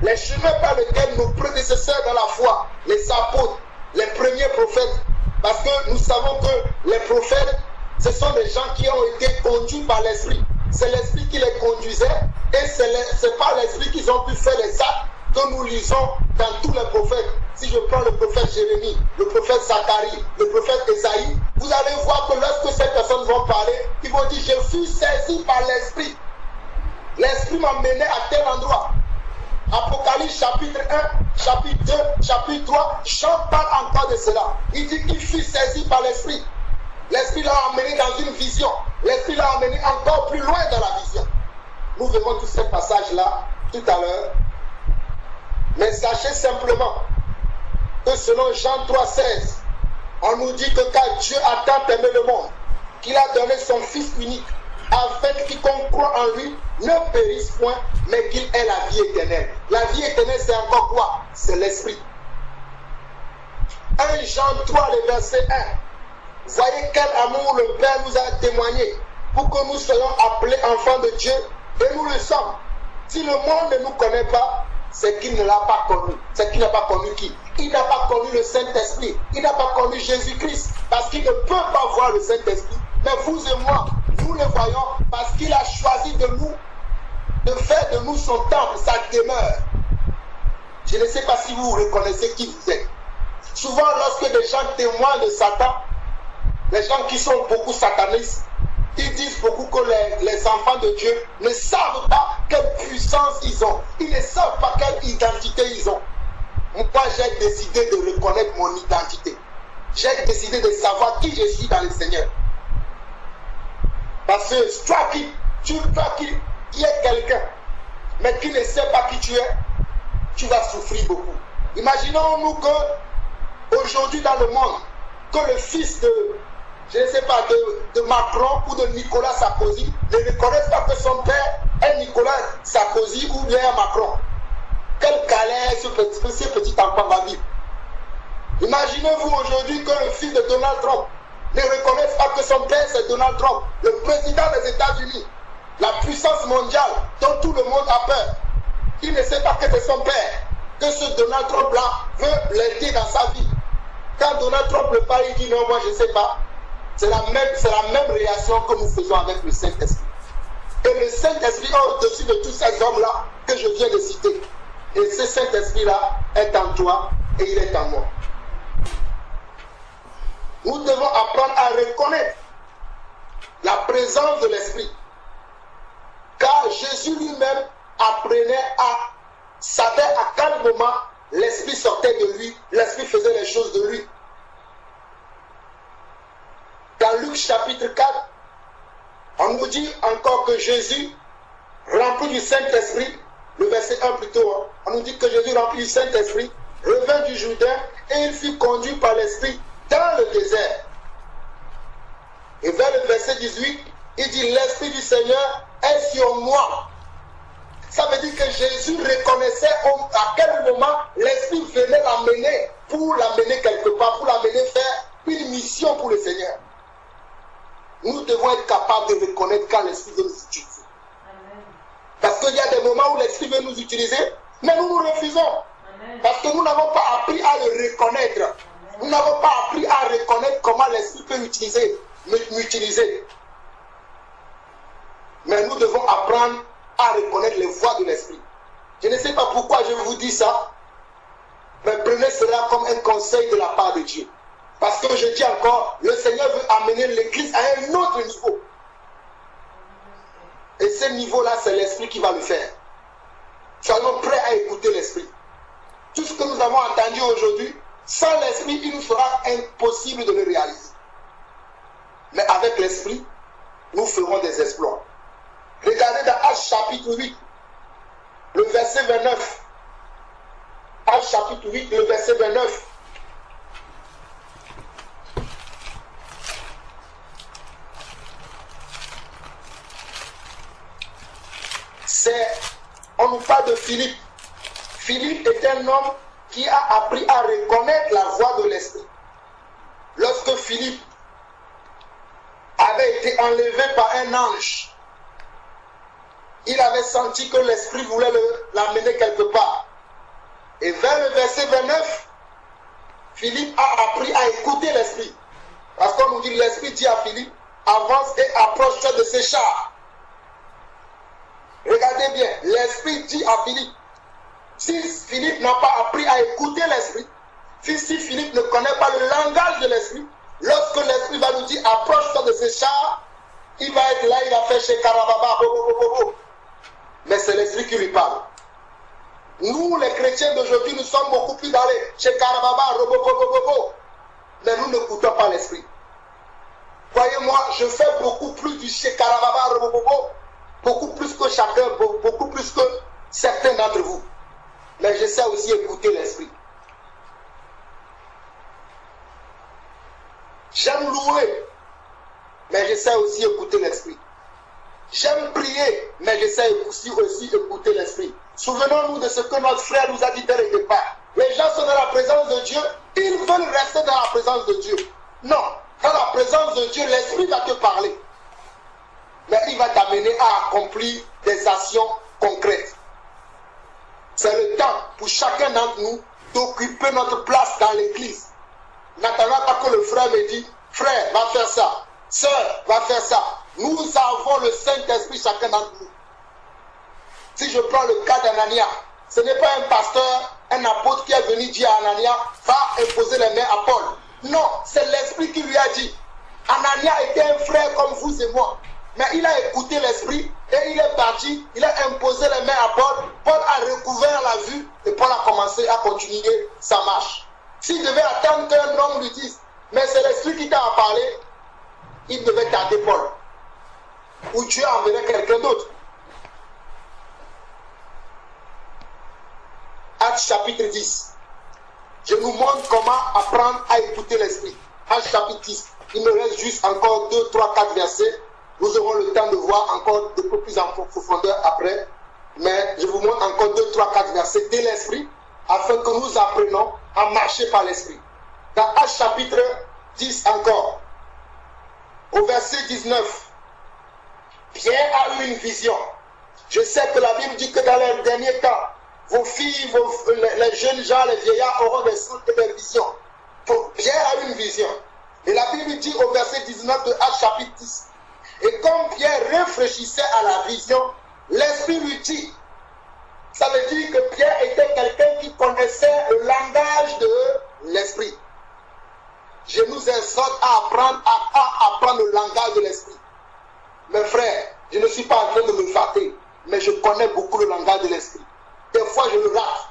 Les chemins par lesquels nos prédécesseurs dans la foi, les apôtres, les premiers prophètes, parce que nous savons que les prophètes, ce sont des gens qui ont été conduits par l'Esprit. C'est l'Esprit qui les conduisait et c'est par l'Esprit qu'ils ont pu faire les actes que nous lisons dans tous les prophètes. Si je prends le prophète Jérémie, le prophète Zacharie, le prophète Esaïe, vous allez voir que lorsque ces personnes vont parler, ils vont dire, je fus saisi par l'Esprit. L'Esprit m'a mené à tel endroit. Apocalypse chapitre 1, chapitre 2, chapitre 3, Jean parle encore de cela. Il dit qu'il fut saisi par l'Esprit. L'Esprit l'a emmené dans une vision. L'Esprit l'a emmené encore plus loin dans la vision. Nous verrons tous ces passages-là tout à l'heure. Mais sachez simplement que selon Jean 3,16, on nous dit que car Dieu a tant aimé le monde, qu'il a donné son Fils unique, afin que quiconque croit en lui ne périsse point, mais qu'il ait la vie éternelle. La vie éternelle, c'est encore quoi? C'est l'Esprit. 1 Jean 3, le verset 1. Voyez quel amour le Père nous a témoigné pour que nous soyons appelés enfants de Dieu, et nous le sommes. Si le monde ne nous connaît pas, c'est qu'il ne l'a pas connu. C'est qu'il n'a pas connu qui? Il n'a pas connu le Saint-Esprit. Il n'a pas connu Jésus-Christ. Parce qu'il ne peut pas voir le Saint-Esprit. Mais vous et moi, nous le voyons parce qu'il a choisi de nous, de faire de nous son temple, sa demeure. Je ne sais pas si vous reconnaissez qui vous êtes. Souvent, lorsque des gens témoignent de Satan, les gens qui sont beaucoup satanistes, ils disent beaucoup que les enfants de Dieu ne savent pas quelle puissance ils ont. Ils ne savent pas quelle identité ils ont. Moi, j'ai décidé de reconnaître mon identité. J'ai décidé de savoir qui je suis dans le Seigneur. Parce que toi qui es quelqu'un, mais qui ne sais pas qui tu es, tu vas souffrir beaucoup. Imaginons-nous que aujourd'hui dans le monde, que le fils de, je ne sais pas, de Macron ou de Nicolas Sarkozy ne reconnaissent pas que son père est Nicolas Sarkozy ou bien Macron. Quelle galère ce petit enfant va vivre. Imaginez-vous aujourd'hui que le fils de Donald Trump ne reconnaisse pas que son père c'est Donald Trump, le président des États-Unis, la puissance mondiale dont tout le monde a peur. Il ne sait pas que c'est son père, que ce Donald Trump-là veut l'aider dans sa vie. Quand Donald Trump le parle, il dit non, moi je ne sais pas. C'est la même réaction que nous faisons avec le Saint-Esprit. Et le Saint-Esprit est au-dessus de tous ces hommes-là que je viens de citer. Et ce Saint-Esprit-là est en toi et il est en moi. Nous devons apprendre à reconnaître la présence de l'Esprit. Car Jésus lui-même savait à quel moment l'Esprit sortait de lui, l'Esprit faisait les choses de lui. Dans Luc chapitre 4, on nous dit encore que Jésus, rempli du Saint-Esprit, le verset 1 plutôt, on nous dit que Jésus, rempli du Saint-Esprit, revint du Jourdain et il fut conduit par l'Esprit dans le désert. Et vers le verset 18, il dit, l'Esprit du Seigneur est sur moi. Ça veut dire que Jésus reconnaissait à quel moment l'Esprit venait l'amener, pour l'amener quelque part, pour l'amener faire une mission pour le Seigneur. Nous devons être capables de reconnaître quand l'Esprit veut nous utiliser. Amen. Parce qu'il y a des moments où l'Esprit veut nous utiliser, mais nous nous refusons. Amen. Parce que nous n'avons pas appris à le reconnaître. Amen. Nous n'avons pas appris à reconnaître comment l'Esprit peut m'utiliser. Mais nous devons apprendre à reconnaître les voies de l'Esprit. Je ne sais pas pourquoi je vous dis ça, mais prenez cela comme un conseil de la part de Dieu. Parce que je dis encore, le Seigneur veut amener l'Église à un autre niveau. Et ce niveau-là, c'est l'Esprit qui va le faire. Soyons prêts à écouter l'Esprit. Tout ce que nous avons entendu aujourd'hui, sans l'Esprit, il nous sera impossible de le réaliser. Mais avec l'Esprit, nous ferons des exploits. Regardez dans Actes chapitre 8, le verset 29. Actes chapitre 8, le verset 29. On nous parle de Philippe. Philippe est un homme qui a appris à reconnaître la voix de l'Esprit. Lorsque Philippe avait été enlevé par un ange, il avait senti que l'Esprit voulait l'amener quelque part. Et vers le verset 29, Philippe a appris à écouter l'Esprit. Parce qu'on nous dit, l'Esprit dit à Philippe, avance et approche-toi de ces chars. Regardez bien, l'Esprit dit à Philippe, si Philippe n'a pas appris à écouter l'Esprit, si Philippe ne connaît pas le langage de l'Esprit, lorsque l'Esprit va nous dire, approche-toi de ces chars, il va être là, il va faire chez Karababa, mais c'est l'Esprit qui lui parle. Nous, les chrétiens d'aujourd'hui, nous sommes beaucoup plus dans les chez Karababa, mais nous n'écoutons pas l'Esprit. Voyez-moi, je fais beaucoup plus du chez Karababa, beaucoup plus que chacun, beaucoup plus que certains d'entre vous. Mais je sais aussi écouter l'Esprit. J'aime louer, mais je sais aussi écouter l'Esprit. J'aime prier, mais je sais aussi écouter l'Esprit. Souvenons-nous de ce que notre frère nous a dit dès le départ. Les gens sont dans la présence de Dieu, ils veulent rester dans la présence de Dieu. Non, dans la présence de Dieu, l'Esprit va te parler. Mais il va t'amener à accomplir des actions concrètes. C'est le temps pour chacun d'entre nous d'occuper notre place dans l'église. N'attendons pas que le frère me dise, frère, va faire ça, sœur, va faire ça. Nous avons le Saint-Esprit chacun d'entre nous. Si je prends le cas d'Anania, ce n'est pas un pasteur, un apôtre qui est venu dire à Anania, va imposer les mains à Paul. Non, c'est l'Esprit qui lui a dit. Anania était un frère comme vous et moi. Mais il a écouté l'Esprit et il est parti, il a imposé les mains à Paul. Paul a recouvert la vue et Paul a commencé à continuer sa marche. S'il devait attendre qu'un homme lui dise, mais c'est l'Esprit qui t'a parlé, il devait tarder Paul. Ou Dieu enverrait quelqu'un d'autre. Actes chapitre 10. Je vous montre comment apprendre à écouter l'Esprit. Actes chapitre 10. Il me reste juste encore 2, 3, 4 versets. Nous aurons le temps de voir encore un peu plus en profondeur après. Mais je vous montre encore 2, 3, 4 versets de l'Esprit afin que nous apprenions à marcher par l'Esprit. Dans Actes chapitre 10 encore, au verset 19, Pierre a eu une vision. Je sais que la Bible dit que dans les derniers temps, vos filles, les jeunes gens, les vieillards auront des songes et des visions. Pierre a eu une vision. Et la Bible dit au verset 19 de Actes chapitre 10, et comme Pierre réfléchissait à la vision, l'Esprit lui dit, ça veut dire que Pierre était quelqu'un qui connaissait le langage de l'Esprit. Je nous exhorte à apprendre le langage de l'Esprit. Mes frères, je ne suis pas en train de me fâter, mais je connais beaucoup le langage de l'Esprit. Des fois, je le rate.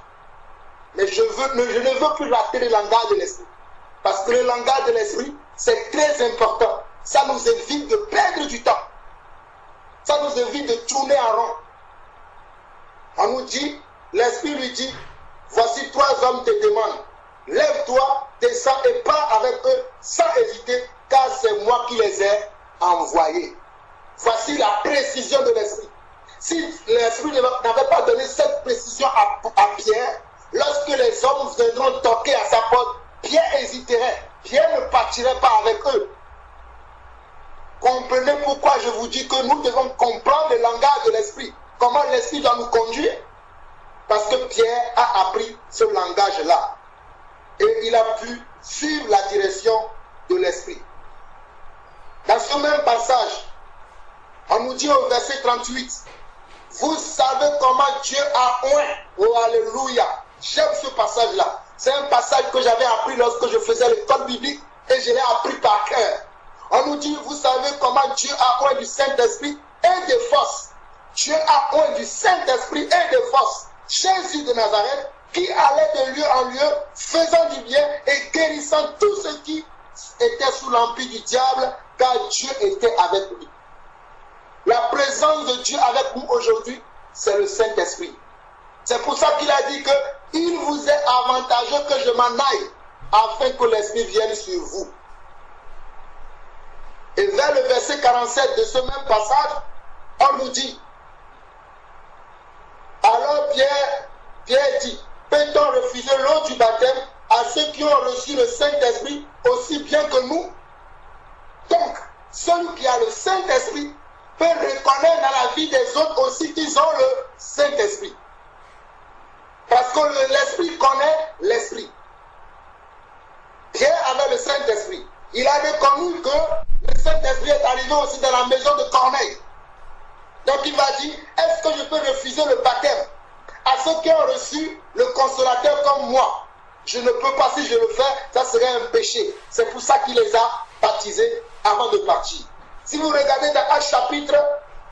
Mais je ne veux plus rater le langage de l'Esprit. Parce que le langage de l'Esprit, c'est très important. ça nous évite de perdre du temps. Ça nous évite de tourner en rond. On nous dit, l'Esprit lui dit, voici 3 hommes te demandent. Lève-toi, descends et pars avec eux sans hésiter, car c'est moi qui les ai envoyés. Voici la précision de l'Esprit. Si l'Esprit n'avait pas donné cette précision à Pierre, lorsque les hommes viendront toquer à sa porte, Pierre hésiterait. Pierre ne partirait pas avec eux. Comprenez pourquoi je vous dis que nous devons comprendre le langage de l'Esprit. Comment l'Esprit doit nous conduire? Parce que Pierre a appris ce langage-là. Et il a pu suivre la direction de l'Esprit. Dans ce même passage, on nous dit au verset 38, vous savez comment Dieu a oint. Oh alléluia. J'aime ce passage-là. C'est un passage que j'avais appris lorsque je faisais l'école biblique et je l'ai appris par cœur. On nous dit, vous savez comment Dieu a oint du Saint-Esprit et des forces. Dieu a oint du Saint-Esprit et des forces. Jésus de Nazareth qui allait de lieu en lieu, faisant du bien et guérissant tous ceux qui étaient sous l'empire du diable, car Dieu était avec lui. La présence de Dieu avec nous aujourd'hui, c'est le Saint-Esprit. C'est pour ça qu'il a dit que il vous est avantageux que je m'en aille, afin que l'Esprit vienne sur vous. Et vers le verset 47 de ce même passage, on nous dit, alors Pierre dit, peut-on refuser l'eau du baptême à ceux qui ont reçu le Saint-Esprit aussi bien que nous? Donc, celui qui a le Saint-Esprit peut reconnaître dans la vie des autres aussi qu'ils ont le Saint-Esprit. Parce que l'Esprit connaît l'Esprit. Pierre avait le Saint-Esprit. Il a reconnu que le Saint-Esprit est arrivé aussi dans la maison de Corneille. Donc il va dire, est-ce que je peux refuser le baptême à ceux qui ont reçu le consolateur comme moi? Je ne peux pas, si je le fais, ça serait un péché. C'est pour ça qu'il les a baptisés avant de partir. Si vous regardez dans Actes chapitre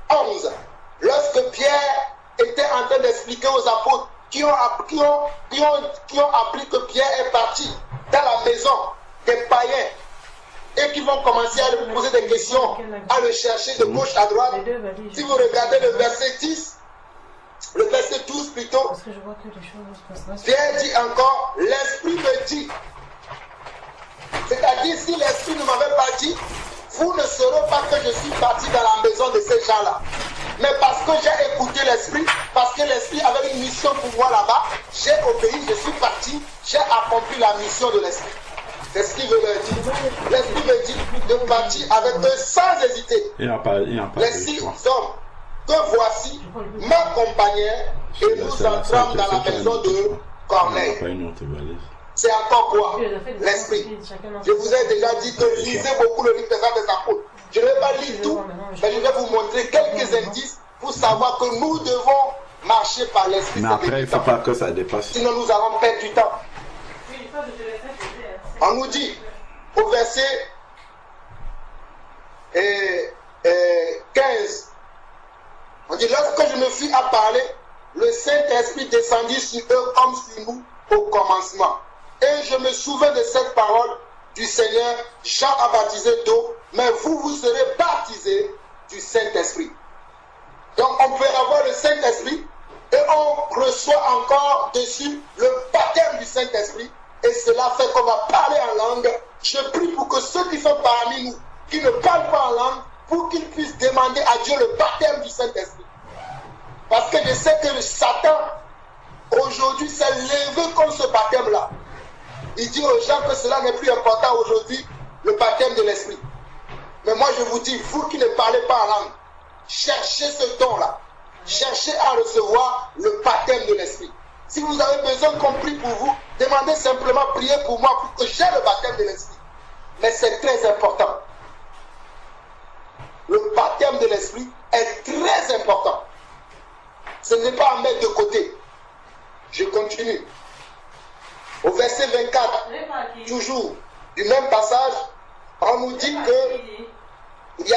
11, lorsque Pierre était en train d'expliquer aux apôtres qui ont appris que Pierre est parti dans la maison des païens et qui vont commencer à lui poser des questions, à le chercher de gauche à droite. Si vous regardez le verset 10, le verset 12 plutôt, Pierre dit encore, l'Esprit me dit. C'est-à-dire, si l'Esprit ne m'avait pas dit, vous ne saurez pas que je suis parti dans la maison de ces gens-là. Mais parce que j'ai écouté l'Esprit, parce que l'Esprit avait une mission pour moi là-bas, j'ai obéi, je suis parti, j'ai accompli la mission de l'Esprit. C'est ce qu'il veut leur dire. L'Esprit me dit de partir avec eux sans hésiter. Les 6 hommes que voici m'accompagnèrent et nous entrâmes dans la maison de Corneille. C'est encore quoi? L'Esprit. Je vous ai déjà dit que lisez beaucoup le livre des Actes des Apôtres. Je ne vais pas lire tout, mais je vais vous montrer quelques indices pour savoir que nous devons marcher par l'Esprit. Mais après, il ne faut pas que ça dépasse. Sinon, nous allons perdre du temps. On nous dit au verset 15, on dit, lorsque je me fus à parler, le Saint-Esprit descendit sur eux comme sur nous au commencement. Et je me souviens de cette parole du Seigneur, Jean a baptisé d'eau, mais vous serez baptisés du Saint-Esprit. Donc on peut avoir le Saint-Esprit et on reçoit encore dessus le baptême du Saint-Esprit. Et cela fait qu'on va parler en langue. Je prie pour que ceux qui sont parmi nous, qui ne parlent pas en langue, pour qu'ils puissent demander à Dieu le baptême du Saint-Esprit. Parce que je sais que Satan, aujourd'hui, s'est levé contre ce baptême-là. Il dit aux gens que cela n'est plus important aujourd'hui, le baptême de l'Esprit. Mais moi je vous dis, vous qui ne parlez pas en langue, cherchez ce don-là. Cherchez à recevoir le baptême de l'Esprit. Si vous avez besoin qu'on prie pour vous, demandez simplement, priez pour moi pour que j'aie le baptême de l'Esprit. Mais c'est très important. Le baptême de l'Esprit est très important. Ce n'est pas à mettre de côté. Je continue. Au verset 24, toujours du même passage, on nous dit qu'il y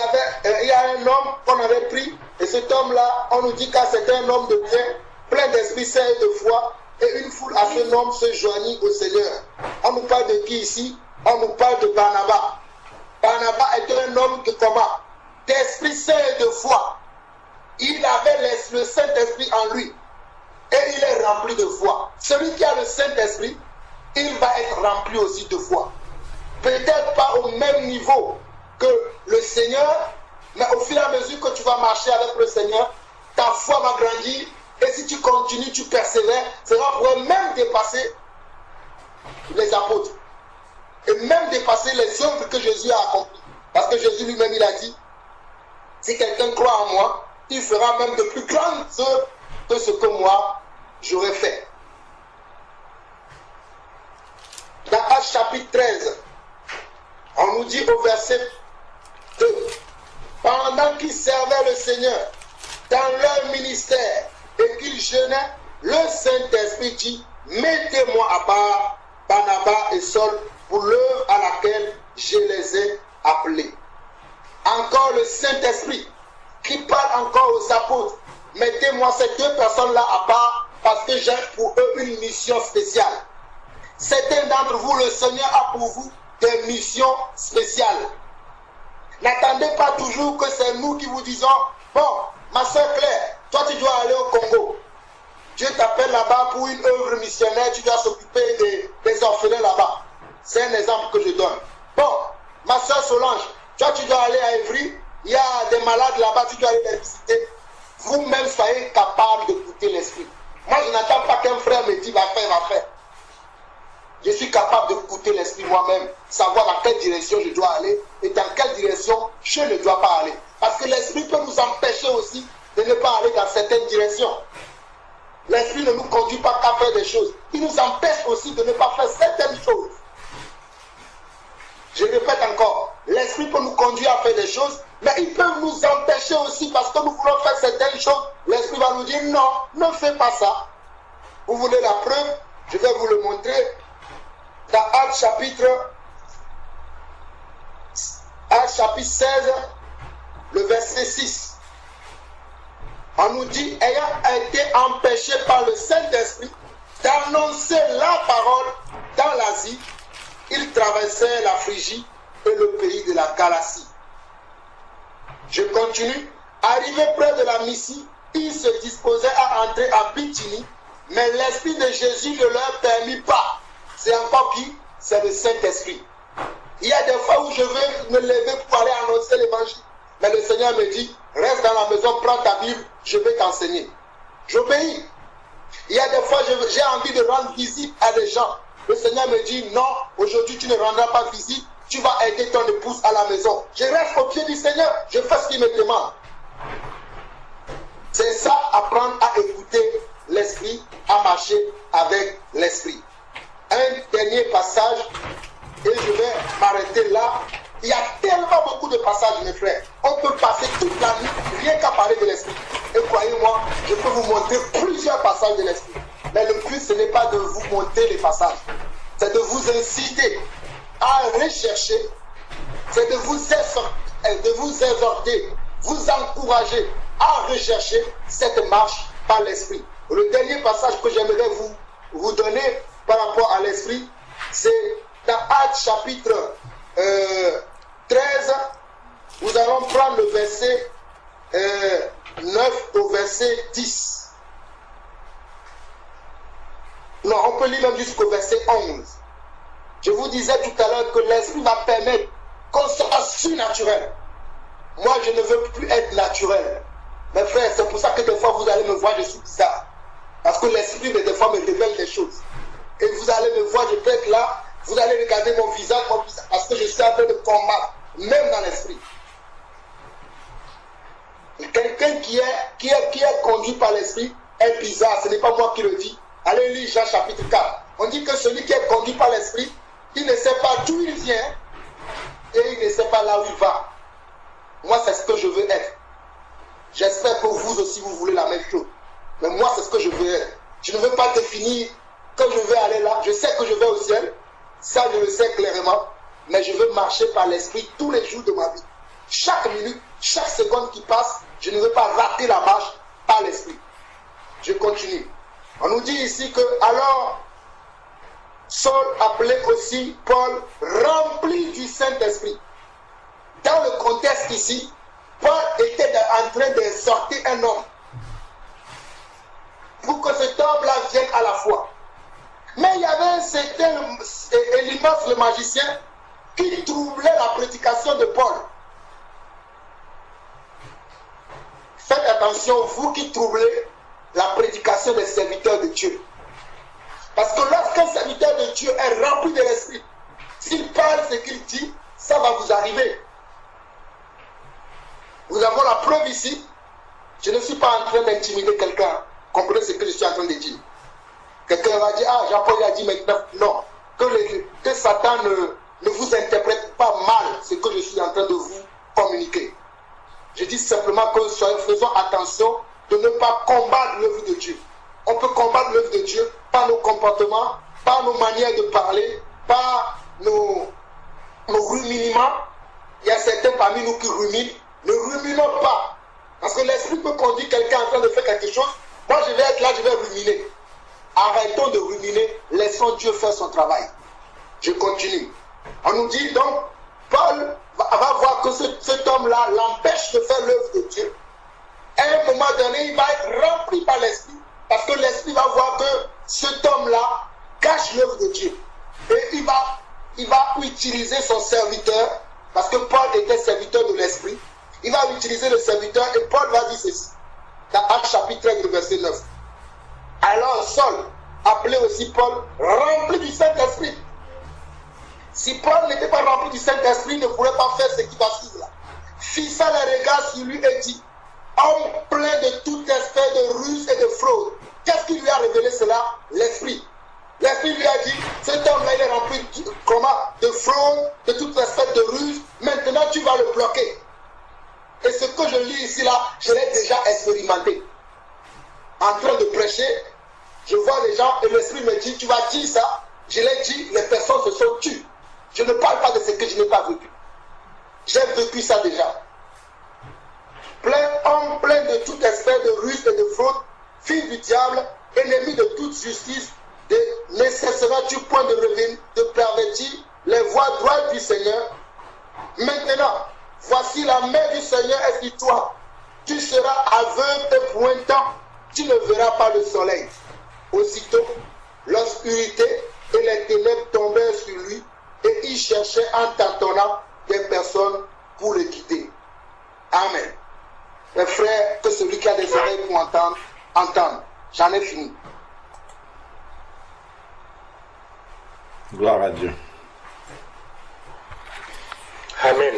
a un homme qu'on avait pris, et cet homme-là, on nous dit que c'était un homme de bien, plein d'esprit saint et de foi, et une foule à ce homme se joignit au Seigneur. On nous parle de qui ici? On nous parle de Barnabas. Barnabas était un homme de comment? D'esprit saint et de foi. Il avait le Saint-Esprit en lui. Et il est rempli de foi. Celui qui a le Saint-Esprit, il va être rempli aussi de foi. Peut-être pas au même niveau que le Seigneur, mais au fur et à mesure que tu vas marcher avec le Seigneur, ta foi va grandir. Et si tu continues, tu persévères, cela pourrait même dépasser les apôtres. Et même dépasser les œuvres que Jésus a accomplies. Parce que Jésus lui-même, il a dit, si quelqu'un croit en moi, il fera même de plus grandes œuvres que ce que moi, j'aurais fait. Dans Actes chapitre 13, on nous dit au verset 2, pendant qu'ils servaient le Seigneur dans leur ministère et qu'ils jeûnaient, le Saint-Esprit dit, mettez-moi à part Barnabas et Saul pour l'œuvre à laquelle je les ai appelés. Encore le Saint-Esprit qui parle encore aux apôtres, mettez-moi ces deux personnes-là à part parce que j'ai pour eux une mission spéciale. Certains d'entre vous, le Seigneur a pour vous des missions spéciales. N'attendez pas toujours que c'est nous qui vous disons, bon, ma soeur Claire, toi tu dois aller au Congo. Dieu t'appelle là-bas pour une œuvre missionnaire, tu dois s'occuper des orphelins là-bas. C'est un exemple que je donne. Bon, ma soeur Solange, toi tu dois aller à Évry, il y a des malades là-bas, tu dois aller les visiter. Vous-même soyez capable d'écouter l'esprit. Moi je n'attends pas qu'un frère me dise va faire. Je suis capable d'écouter l'esprit moi-même, savoir dans quelle direction je dois aller et dans quelle direction je ne dois pas aller. Parce que l'esprit peut nous empêcher aussi de ne pas aller dans certaines directions. L'esprit ne nous conduit pas qu'à faire des choses. Il nous empêche aussi de ne pas faire certaines choses. Je répète encore, l'esprit peut nous conduire à faire des choses, mais il peut nous empêcher aussi parce que nous voulons faire certaines choses. L'esprit va nous dire non, ne fais pas ça. Vous voulez la preuve? Je vais vous le montrer. Dans Actes chapitre 16, le verset 6. On nous dit, ayant été empêché par le Saint-Esprit d'annoncer la parole dans l'Asie, il traversait la Phrygie et le pays de la Galatie. Je continue. Arrivé près de la Mysie, il se disposait à entrer à Bithynie, mais l'Esprit de Jésus ne leur permit pas. C'est encore qui? C'est le Saint-Esprit. Il y a des fois où je veux me lever pour aller annoncer l'évangile. Mais le Seigneur me dit, reste dans la maison, prends ta Bible, je vais t'enseigner. J'obéis. Il y a des fois j'ai envie de rendre visite à des gens. Le Seigneur me dit, non, aujourd'hui tu ne rendras pas visite, tu vas aider ton épouse à la maison. Je reste au pied du Seigneur, je fais ce qu'il me demande. C'est ça, apprendre à écouter l'Esprit, à marcher avec l'Esprit. Un dernier passage, et je vais m'arrêter là. Il y a tellement beaucoup de passages, mes frères. On peut passer toute la nuit rien qu'à parler de l'Esprit. Et croyez-moi, je peux vous montrer plusieurs passages de l'Esprit. Mais le but, ce n'est pas de vous montrer les passages. C'est de vous inciter à rechercher. C'est de vous exhorter, vous encourager à rechercher cette marche par l'Esprit. Le dernier passage que j'aimerais vous donner par rapport à l'Esprit, c'est dans Actes chapitre 13, nous allons prendre le verset 9 au verset 10. Non, on peut lire même jusqu'au verset 11. Je vous disais tout à l'heure que l'Esprit va permettre qu'on soit surnaturel. Moi, je ne veux plus être naturel. Mes frères, c'est pour ça que des fois, vous allez me voir, je suis bizarre. Parce que l'Esprit, des fois, me révèle des choses. Et vous allez me voir, je peux être là, vous allez regarder mon visage, parce que je suis en train de combattre, même dans l'Esprit. Quelqu'un qui est conduit par l'Esprit est bizarre, ce n'est pas moi qui le dis. Allez lire Jean chapitre 4. On dit que celui qui est conduit par l'Esprit, il ne sait pas d'où il vient et il ne sait pas là où il va. Moi, c'est ce que je veux être. J'espère que vous aussi, vous voulez la même chose. Mais moi, c'est ce que je veux être. Je ne veux pas définir que je vais aller là. Je sais que je vais au ciel. Ça, je le sais clairement. Mais je veux marcher par l'Esprit tous les jours de ma vie. Chaque minute, chaque seconde qui passe, je ne veux pas rater la marche par l'Esprit. Je continue. On nous dit ici que alors Saul appelait aussi Paul rempli du Saint-Esprit dans le contexte ici, Paul était en train d'exhorter un homme pour que cet homme-là vienne à la foi. Mais il y avait un certain Élymas le magicien qui troublait la prédication de Paul. Faites attention, vous qui troublez la prédication des serviteurs de Dieu. Parce que lorsqu'un serviteur de Dieu est rempli de l'esprit, s'il parle ce qu'il dit, ça va vous arriver. Nous avons la preuve ici. Je ne suis pas en train d'intimider quelqu'un. Comprenez ce que je suis en train de dire. Quelqu'un va dire, ah, Jean-Paul a dit maintenant. Non. Que Satan ne vous interprète pas mal ce que je suis en train de vous communiquer. Je dis simplement que faisons attention de ne pas combattre l'œuvre de Dieu. On peut combattre l'œuvre de Dieu par nos comportements, par nos manières de parler, par nos ruminiments. Il y a certains parmi nous qui ruminent. Ne ruminons pas. Parce que l'esprit peut conduire quelqu'un en train de faire quelque chose. Moi, je vais être là, je vais ruminer. Arrêtons de ruminer. Laissons Dieu faire son travail. Je continue. On nous dit donc, Paul va voir que cet homme-là l'empêche de faire l'œuvre de Dieu. À un moment donné, il va être rempli par l'esprit. Parce que l'esprit va voir que cet homme-là cache l'œuvre de Dieu. Et il va utiliser son serviteur. Parce que Paul était serviteur de l'esprit. Il va utiliser le serviteur et Paul va dire ceci. Dans Actes chapitre 13, verset 9. Alors Saul, appelé aussi Paul, rempli du Saint-Esprit. Si Paul n'était pas rempli du Saint-Esprit, il ne pourrait pas faire ce qui va suivre là. Fixa les regards sur lui et dit, homme plein de tout espèce de ruse et de fraude. Qu'est-ce qui lui a révélé cela? L'Esprit. L'Esprit lui a dit, cet homme-là, il est rempli de fraude, de toute espèce de ruse. Maintenant, tu vas le bloquer. Et ce que je lis ici, là, je l'ai déjà expérimenté. En train de prêcher, je vois les gens et l'Esprit me dit, tu vas dire ça. Je l'ai dit, les personnes se sont tues. Je ne parle pas de ce que je n'ai pas vécu. J'ai vécu ça déjà. Homme plein de toute espèce de ruse et de fraude, fils du diable, ennemi de toute justice, ne cesseras-tu point de pervertir les voies droites du Seigneur? Maintenant, voici la main du Seigneur est sur toi. Tu seras aveugle et pointant, tu ne verras pas le soleil. Aussitôt, l'obscurité et les ténèbres tombèrent sur lui, et il cherchait en tâtonnant des personnes pour le guider. Amen. Mes frères, que celui qui a des oreilles pour entendre, entende. J'en ai fini. Gloire à Dieu. Amen.